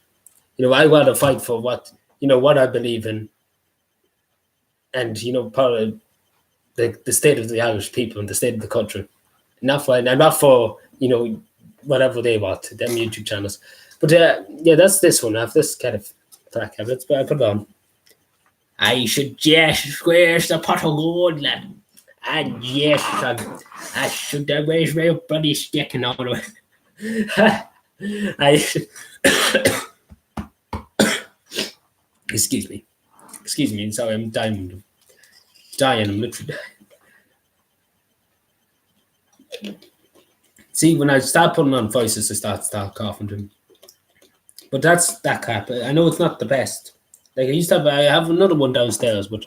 I want to fight for what I believe in. And, part of the state of the Irish people and the state of the country. Not for whatever they want, them YouTube channels. But yeah, that's this one. I have this kind of track habits, but I put it on. I should just where's the pot of gold, lad? And yes, I should have where's my bloody stick and all the way. I excuse me. Sorry, I'm dying. I'm literally dying. See, when I start putting on voices, I start coughing to him. But that's that cap. I know it's not the best. Like I have another one downstairs, but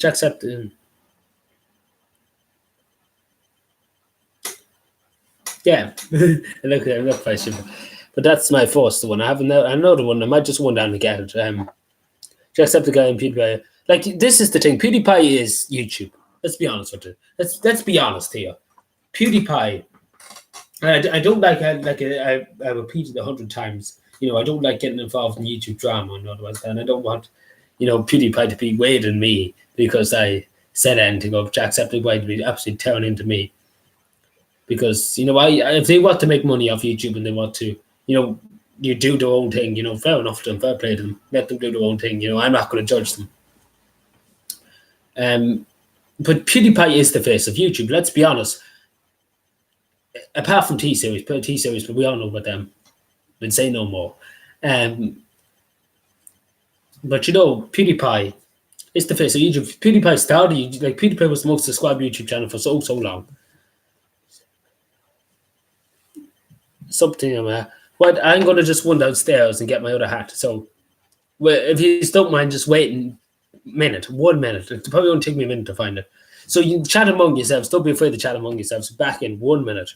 accept. Yeah, look quite simple. But that's my first one. I have another one. I might just one down to get it. Jacksepticeye and PewDiePie. Like this is the thing. PewDiePie is YouTube. Let's be honest with it. Let's be honest here. PewDiePie. I don't like. I repeated 100 times. I don't like getting involved in YouTube drama and otherwise. And I don't want, PewDiePie to be way than me because I said anything of Jacksepticeye to be absolutely tearing into me. Because if they want to make money off YouTube and they want to, you do their own thing. Fair enough to them, fair play to them. Let them do their own thing. I'm not going to judge them. But PewDiePie is the face of YouTube. Let's be honest. Apart from T-Series, but we all know about them. We'd say no more. But PewDiePie is the face of YouTube. PewDiePie started, PewDiePie was the most subscribed YouTube channel for so long. Something what I'm going to just run downstairs and get my other hat. So, if you don't mind, just waiting 1 minute. It probably won't take me a minute to find it. So you chat among yourselves. Don't be afraid to chat among yourselves. Back in 1 minute.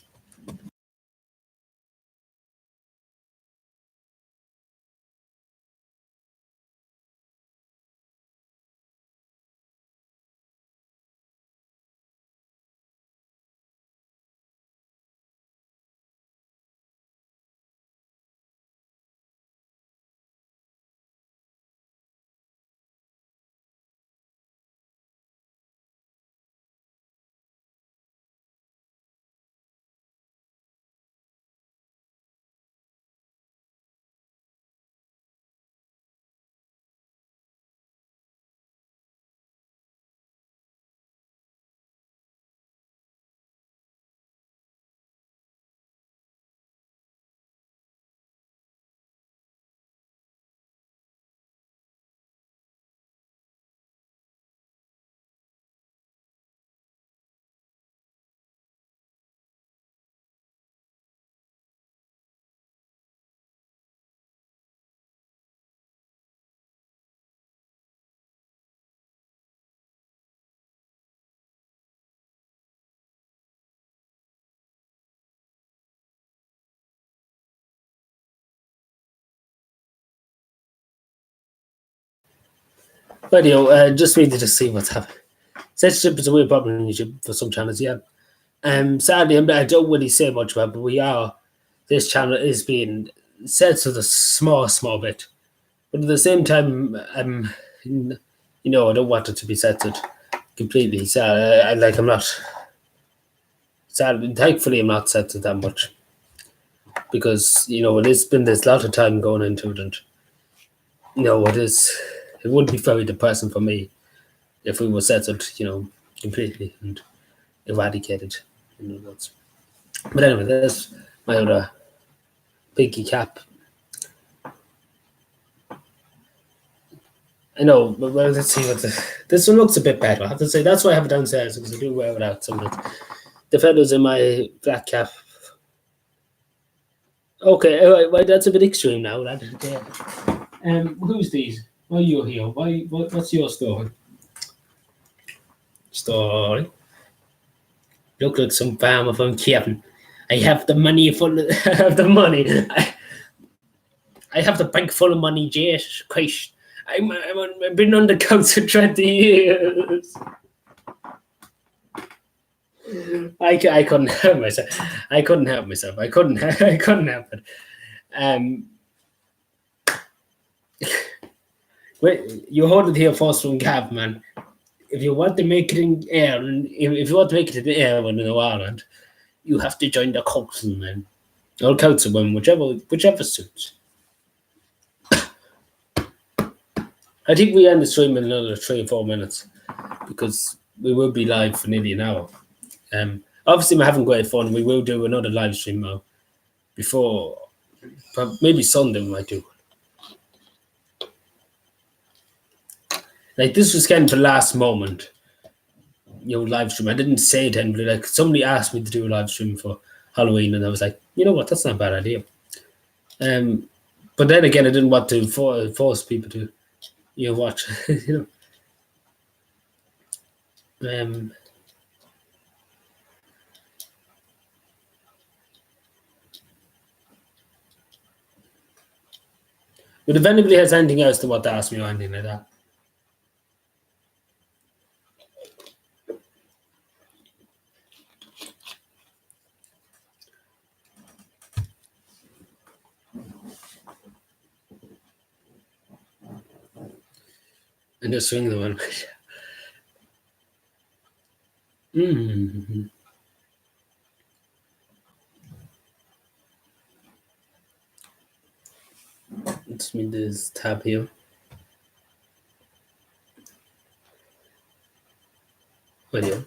But just really to see what's happening. Censorship is a weird problem in YouTube for some channels, yeah. Sadly, I don't really say much about it, but this channel is being censored a small bit. But at the same time, I don't want it to be censored completely. So, I'm not. Sadly, thankfully, I'm not censored that much because there's a lot of time going into it, and it would be very depressing for me if we were censored, completely and eradicated. But anyway, that's my other pinky cap. I know, but well, let's see what this one looks a bit better. I have to say that's why I have it downstairs because I do wear it out sometimes. The feathers in my black cap. Okay, well, that's a bit extreme now. Who's these? Why are you here? What's your story? Look like some farmer from Kevin. I have the money full. I have the money. I have the bank full of money. Jesus Christ! I've been on the couch for 20 years. I couldn't help myself. I couldn't help it. Wait, you heard it here first from Gav, man. If you want to make it in air, if you want to make it in the air in Ireland, you have to join the council, man. Or councilman, whichever suits. I think we end the stream in another 3 or 4 minutes because we will be live for nearly an hour. Obviously, we're having great fun. We will do another live stream now before, maybe Sunday we might do. Like this was kind of the last moment, live stream. I didn't say it, anybody. Like somebody asked me to do a live stream for Halloween, and I was like, you know what, that's not a bad idea. But then again, I didn't want to force people to, watch. But if anybody has anything else to want to ask me or anything like that. And just swing the one. Mm-hmm. Let's meet this tab here. Well, yeah.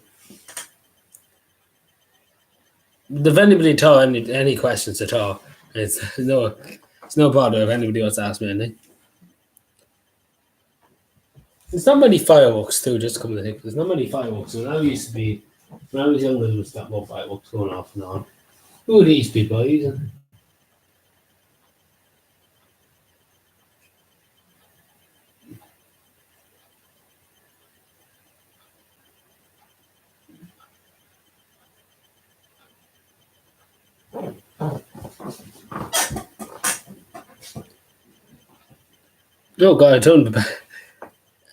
If anybody at all, any questions at all, it's no bother if anybody wants to ask me anything. There's not many fireworks too, just coming to think. There's not many fireworks. When I was younger, there was that more fireworks going off and on. Who are these people using? Oh God, I don't remember.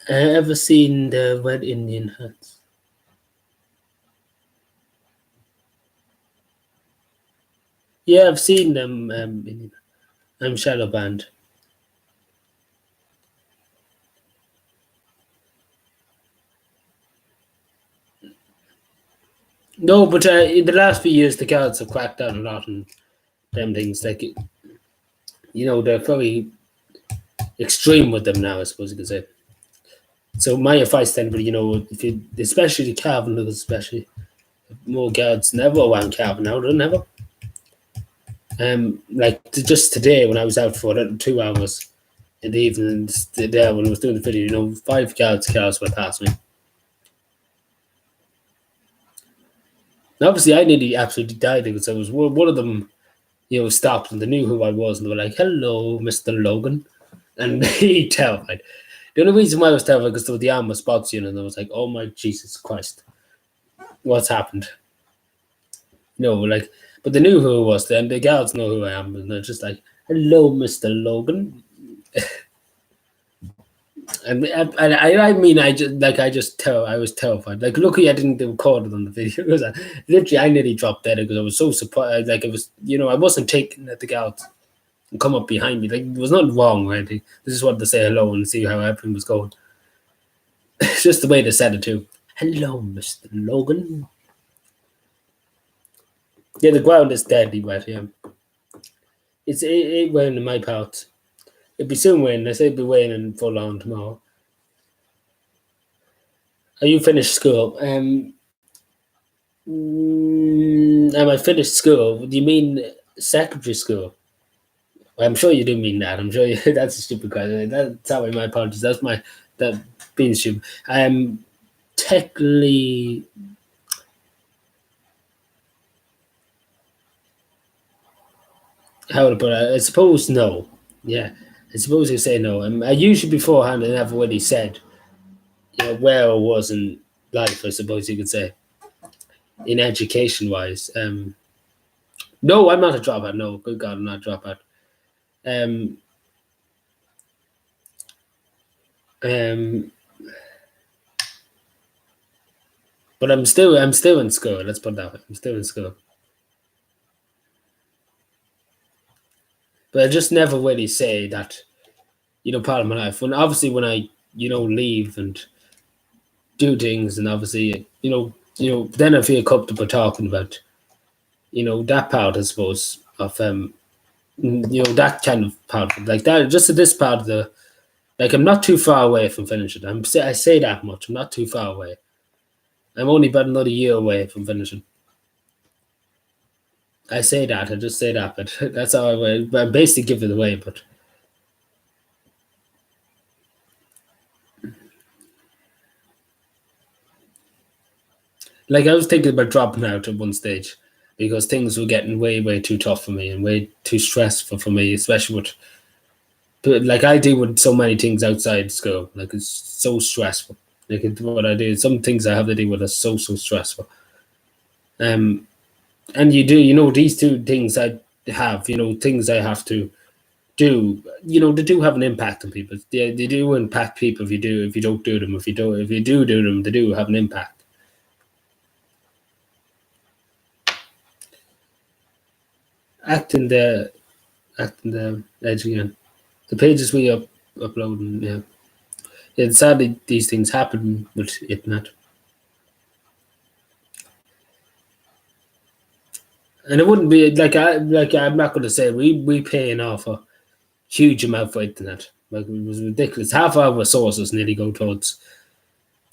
Ever seen the Red Indian hats? Yeah, I've seen them. Shadow Band. No, but in the last few years, the guards have cracked down a lot on them things. Like, they're very extreme with them now, I suppose you could say. So my advice then, but especially the Calvin, especially more guards never want Calvin now, never. Just today when I was out for 2 hours in the evening, there when I was doing the video, 5 guards cars went past me. And obviously, I nearly absolutely died because I was one of them. Stopped and they knew who I was and they were like, "Hello, Mr. Logan," and he terrified. The only reason why I was terrified because there was the armor spots, and I was like, "Oh my Jesus Christ, what's happened?" But they knew who I was. Then the guards know who I am, and they're just like, "Hello, Mr. Logan." I mean, I was terrified. Like, lucky I didn't record it on the video because literally I nearly dropped dead because I was so surprised. Like, it was, I wasn't taking it to go out and come up behind me. Like, it was not wrong or anything. I just wanted to say hello and see how everything was going. It's just the way they said it too. Hello, Mr. Logan. Yeah, the ground is deadly wet. Yeah, it raining in my part. It'd be soon raining. I say it'd be raining full on tomorrow. Are you finished school? Am I finished school? Do you mean secondary school? Well, I'm sure you do mean that. I'm sure that's a stupid question. That's how my apologies. That being stupid. Technically, how to put it? I suppose no. Yeah, I suppose you say no. I usually beforehand I never really said, where I was in life. I suppose you could say, in education wise. No, I'm not a dropout. No, good God, I'm not a dropout. Um, but I'm still in school. Let's put it that way. I'm still in school. But I just never really say that, part of my life. When I, leave and do things, and obviously, then I feel comfortable talking about, that part, I suppose, of that kind of part, like that. Just at this part of the, like, I'm not too far away from finishing. I say that much. I'm not too far away. I'm only about another year away from finishing. I say that. I just say that, but that's how I basically give it away. But like, I was thinking about dropping out at one stage because things were getting way, way too tough for me and way too stressful for me, especially with, but like, I deal with so many things outside school. Like, it's so stressful. Like, what I do, some things I have to deal with are so stressful. And you do, these two things I have, things I have to do, they do have an impact on people. They do impact people if you don't do them. If you do them, they do have an impact. Acting the edge again. The pages we upload, yeah. Yeah, sadly these things happen with internet. And it wouldn't be I'm not gonna say we paying off a huge amount for internet. Like, it was ridiculous. Half our resources nearly go towards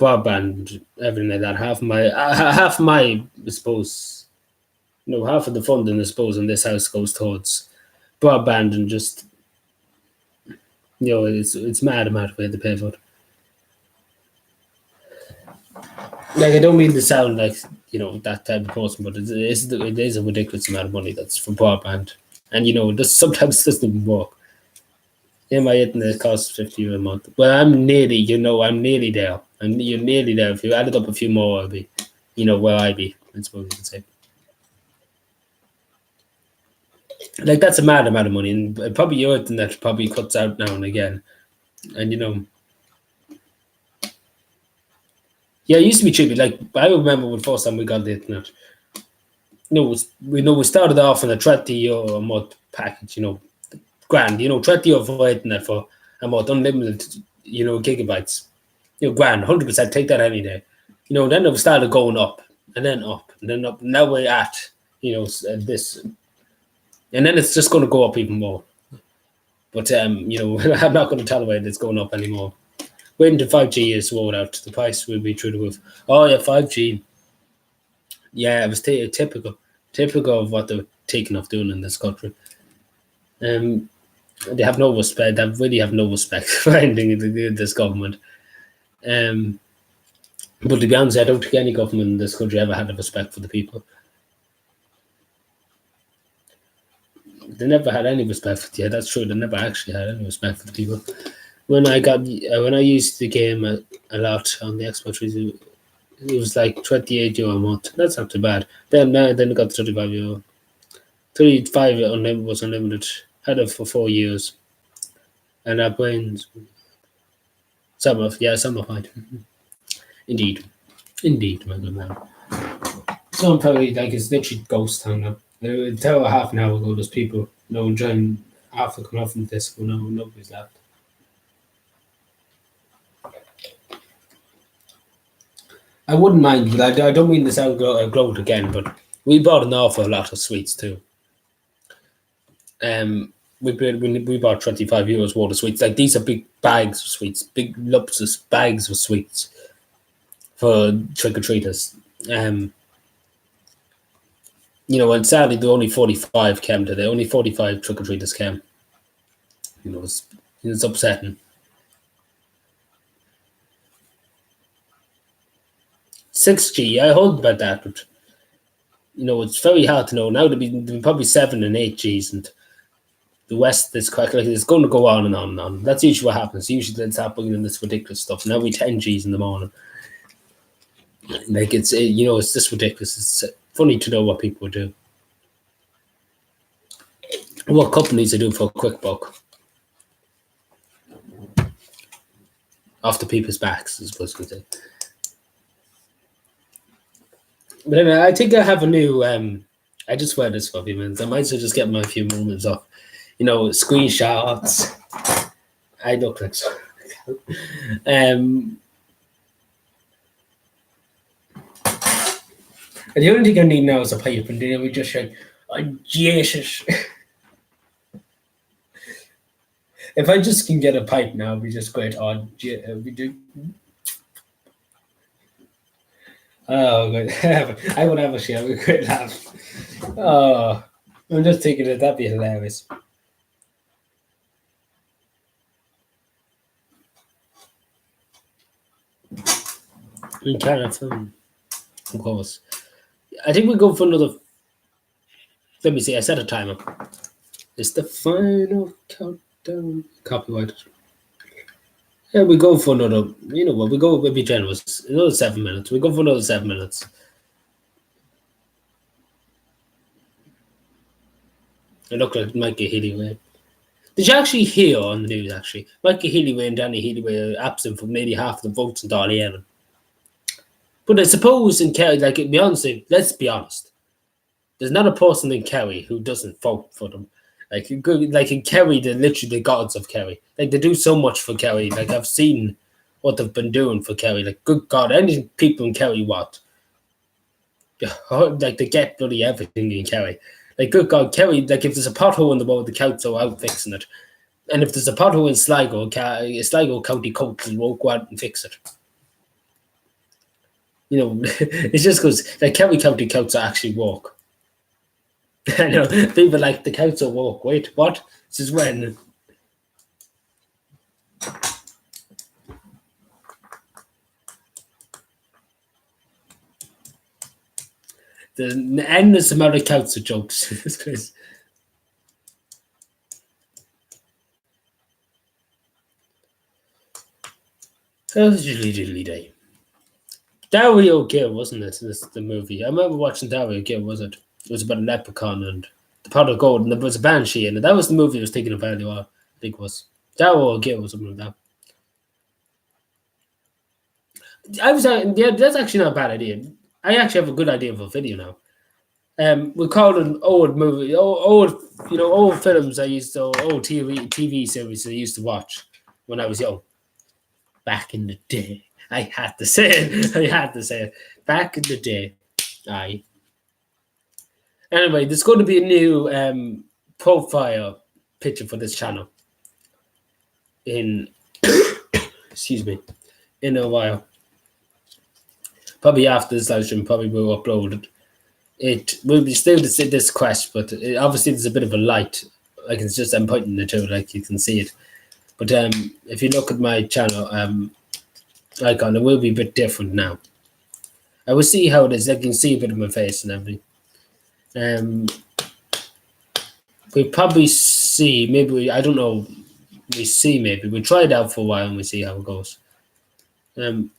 broadband, everything like that. Half my I suppose, half of the funding, I suppose, in this house goes towards broadband, and just, it's mad amount of way to pay for it. Like, I don't mean to sound like, that type of person, but it is a ridiculous amount of money that's for broadband, and sometimes it doesn't even work. Yeah, my internet costs €50 a month. Well, I'm nearly there. You're nearly there. If you added up a few more, I'll be, where I be. That's what we can say. Like, that's a mad amount of money, and probably your internet probably cuts out now and again, and yeah, it used to be cheap. Like, I remember the first time we got the internet. We started off on a €30 a month package. Grand. €30 for internet for a month, unlimited. Gigabytes. Grand. 100%. Take that any day. Then it started going up, and then up, and then up. Now we're at this, and then it's just going to go up even more. But I'm not going to tolerate it's going up anymore. Waiting till 5G is rolled out, the price will be through the roof. Oh yeah, 5G. Yeah, it was typical of what they're taking off doing in this country. They have no respect. They really have no respect for anything in this government. But to be honest, I don't think any government in this country ever had a respect for the people. They never had any respect for. Yeah, that's true. They never actually had any respect for the people. When I used the game a lot on the Xbox 360, it was like €28 a month. That's not too bad. Then it got €35. 35 unlimited was unlimited. Had it for 4 years, and that brings Summer fight. Indeed, my good man. So I'm probably like it's literally ghost town now. Until half an hour ago, there's people, enjoying after coming off from the disco. No, nobody's left. I wouldn't mind, but I don't mean this out gloat again. But we bought an awful lot of sweets too. We bought €25 worth of sweets. Like these are big bags of sweets, big lumps of bags of sweets for trick or treaters. And sadly, the only 45 came today. Only 45 trick or treaters came. It's upsetting. 6G, I heard about that, but it's very hard to know. Now there'll be probably 7 and 8Gs, and the West is quite like it's going to go on and on and on. That's usually what happens. Usually they start bringing in this ridiculous stuff. Now we 10Gs in the morning. Like it's just ridiculous. It's funny to know what people do, what companies are doing for a quick buck off the people's backs, I suppose you could say. But anyway, I think I have a new. I just wear this for a few minutes. I might as well just get my few moments off. Screenshots. I look like so. And the only thing I need now is a pipe, and then we just like, oh, Jesus. If I just can get a pipe now, we just great. Oh, we do. Oh, good. I would have a share. We could laugh. Oh, I'm just thinking that'd be hilarious. We kind of course. I think we go for another. Let me see. I set a timer. It's the final countdown. Copyrighted. Yeah, we go for another. You know what? We'll be generous. Another 7 minutes. We go for another 7 minutes. I look like Mikey Healy. Did you actually hear on the news? Actually, Mikey Healy and Danny Healy were absent from nearly half the votes in Darley. But I suppose in Kerry, like, let's be honest. There's not a person in Kerry who doesn't vote for them. Like in Kerry, they're literally the gods of Kerry. Like, they do so much for Kerry. Like, I've seen what they've been doing for Kerry. Like, good God, any people in Kerry what? Like, they get bloody everything in Kerry. Like, good God, Kerry, like, if there's a pothole in the road, the council are out fixing it. And if there's a pothole in Sligo, Sligo County Council won't go out and fix it. It's just because the Kerry County Council actually work. I know people like the council work. Wait, what? This is when. The endless amount of council jokes. It's crazy. Diddly day. Dario Gill, wasn't it? This the movie. I remember watching Dario Gill, was it? It was about a leprechaun and the pot of gold, and there was a banshee in it. That was the movie I was thinking about earlier. I think it was Dario Gill or something like that. That's actually not a bad idea. I actually have a good idea for a video now. We called an old movie, old films I used to, old TV series I used to watch when I was young. Back in the day. I had to say it. Back in the day. Aye. Anyway, there's going to be a new profile picture for this channel in in a while. Probably after this live stream, probably will upload it. It will be still this quest, but obviously there's a bit of a light. Like, it's just I'm pointing it to, like you can see it. But if you look at my channel icon, it will be a bit different now. I will see how it is. I can see a bit of my face and everything. We probably see, maybe, I don't know, maybe. We try it out for a while and we see how it goes. Then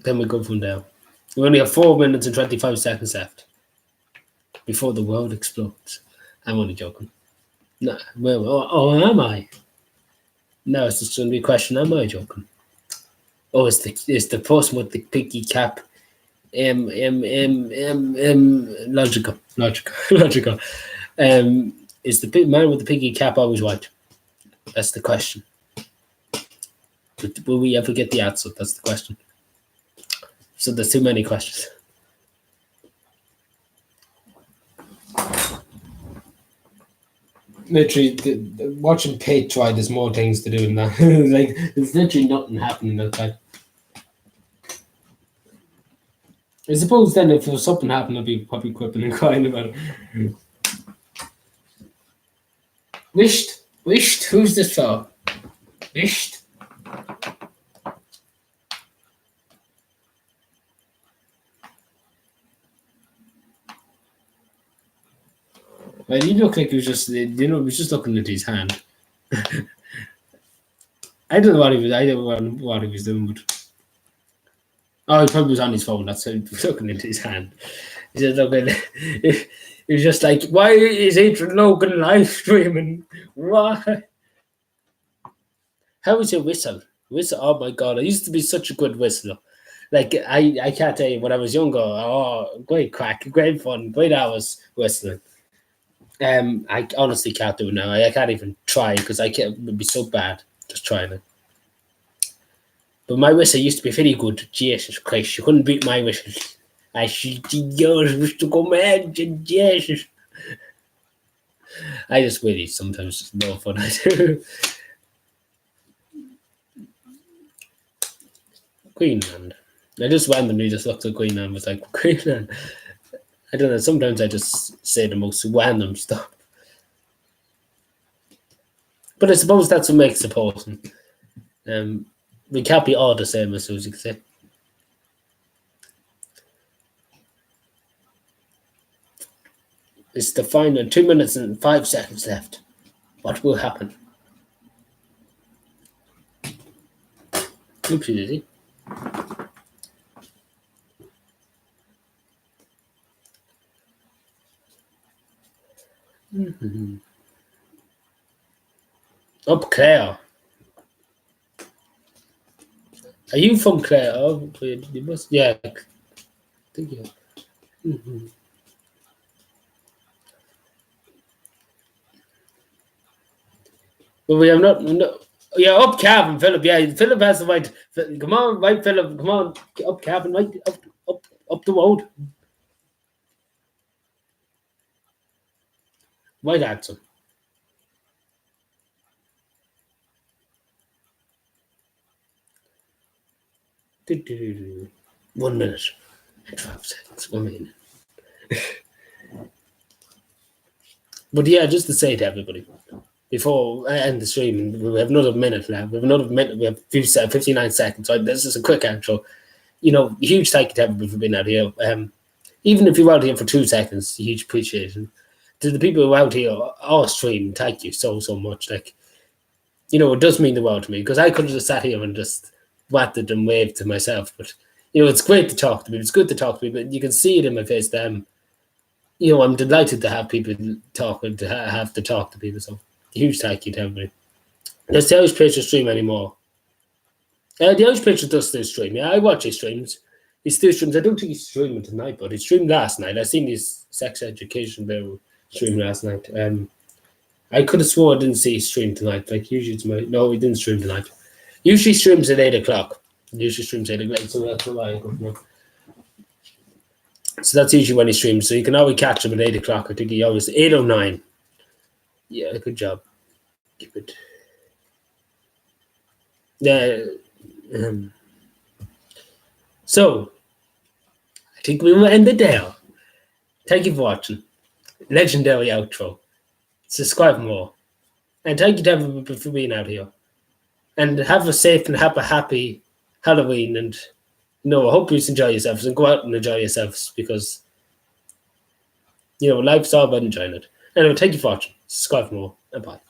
we go from there. We only have 4 minutes and 25 seconds left before the world explodes. I'm only joking. No, well, am I? No, it's just going to be a question. Am I joking? Oh, it's the person with the piggy cap. Logical. Is the man with the piggy cap always white? That's the question. Will we ever get the answer? That's the question. So there's too many questions. Literally, watching Pate try, there's more things to do than that. Like, there's literally nothing happening that time. I suppose then if there was something happened, I'd be probably quipping and crying about it. Wished? Who's this fellow? Wished? Well, he looked like he was just, he was just looking at his hand. I don't know what he was doing, but oh, he probably was on his phone. That's how he was looking into his hand. He said, "Okay." He was just like, "Why is Adrian Logan live streaming? Why? How was your whistle? Oh my god! I used to be such a good whistler. Like I can't tell you when I was younger. Oh, great crack, great fun, great hours whistling. I honestly can't do it now. I can't even try because it would be so bad just trying it. But my whistle used to be very good. Jesus Christ, you couldn't beat my whistle. I used to go mad, Jesus. I just really sometimes just no fun I do. Greenland. I just randomly just looked at Greenland and was like, Greenland. I don't know, sometimes I just say the most random stuff. But I suppose that's what makes a person. We can't be all the same, as Susie said. It's the final 2 minutes and 5 seconds left. What will happen? Oopsie daisy. Up Clare. Are you from Clare? Oh, you must. Yeah. Thank you. But we have not. No, yeah, up Cavan, Philip. Yeah, Philip has the right. Come on, right, Philip. Come on, up Cavan, right, up the road. Right answer. One minute. 12 seconds. 1 minute. But yeah, just to say to everybody, before I end the stream, we have another minute left. We have 59 seconds. So this is a quick outro. Huge thank you to everybody for being out here. Even if you're out here for 2 seconds, huge appreciation. To the people who are out here all stream, thank you so much. Like, it does mean the world to me because I could have just sat here and just whatted and waved to myself. But it's great to talk to me. It's good to talk to me, but you can see it in my face that I'm delighted to have people talk and to have to talk to people. So huge thank you to everybody. Does the Irish Preacher stream anymore? The Irish Preacher does still stream. Yeah, I watch his streams. He still streams. I don't think he's streaming tonight, but he streamed last night. I seen his sex education bill stream last night. I could have sworn I didn't see his stream tonight. Like usually, no, he didn't stream tonight. Usually streams at 8 o'clock. So that's why I go from. So that's usually when he streams. So you can always catch him at 8 o'clock. I think he always 8:09. Yeah, good job. Keep it. Yeah. So I think we will end it there. Thank you for watching. Legendary outro. Subscribe more. And thank you to everybody for being out here. And have a safe and happy Halloween. And I hope you enjoy yourselves and go out and enjoy yourselves because life's all about enjoying it. Anyway, thank you for watching. Subscribe for more and bye.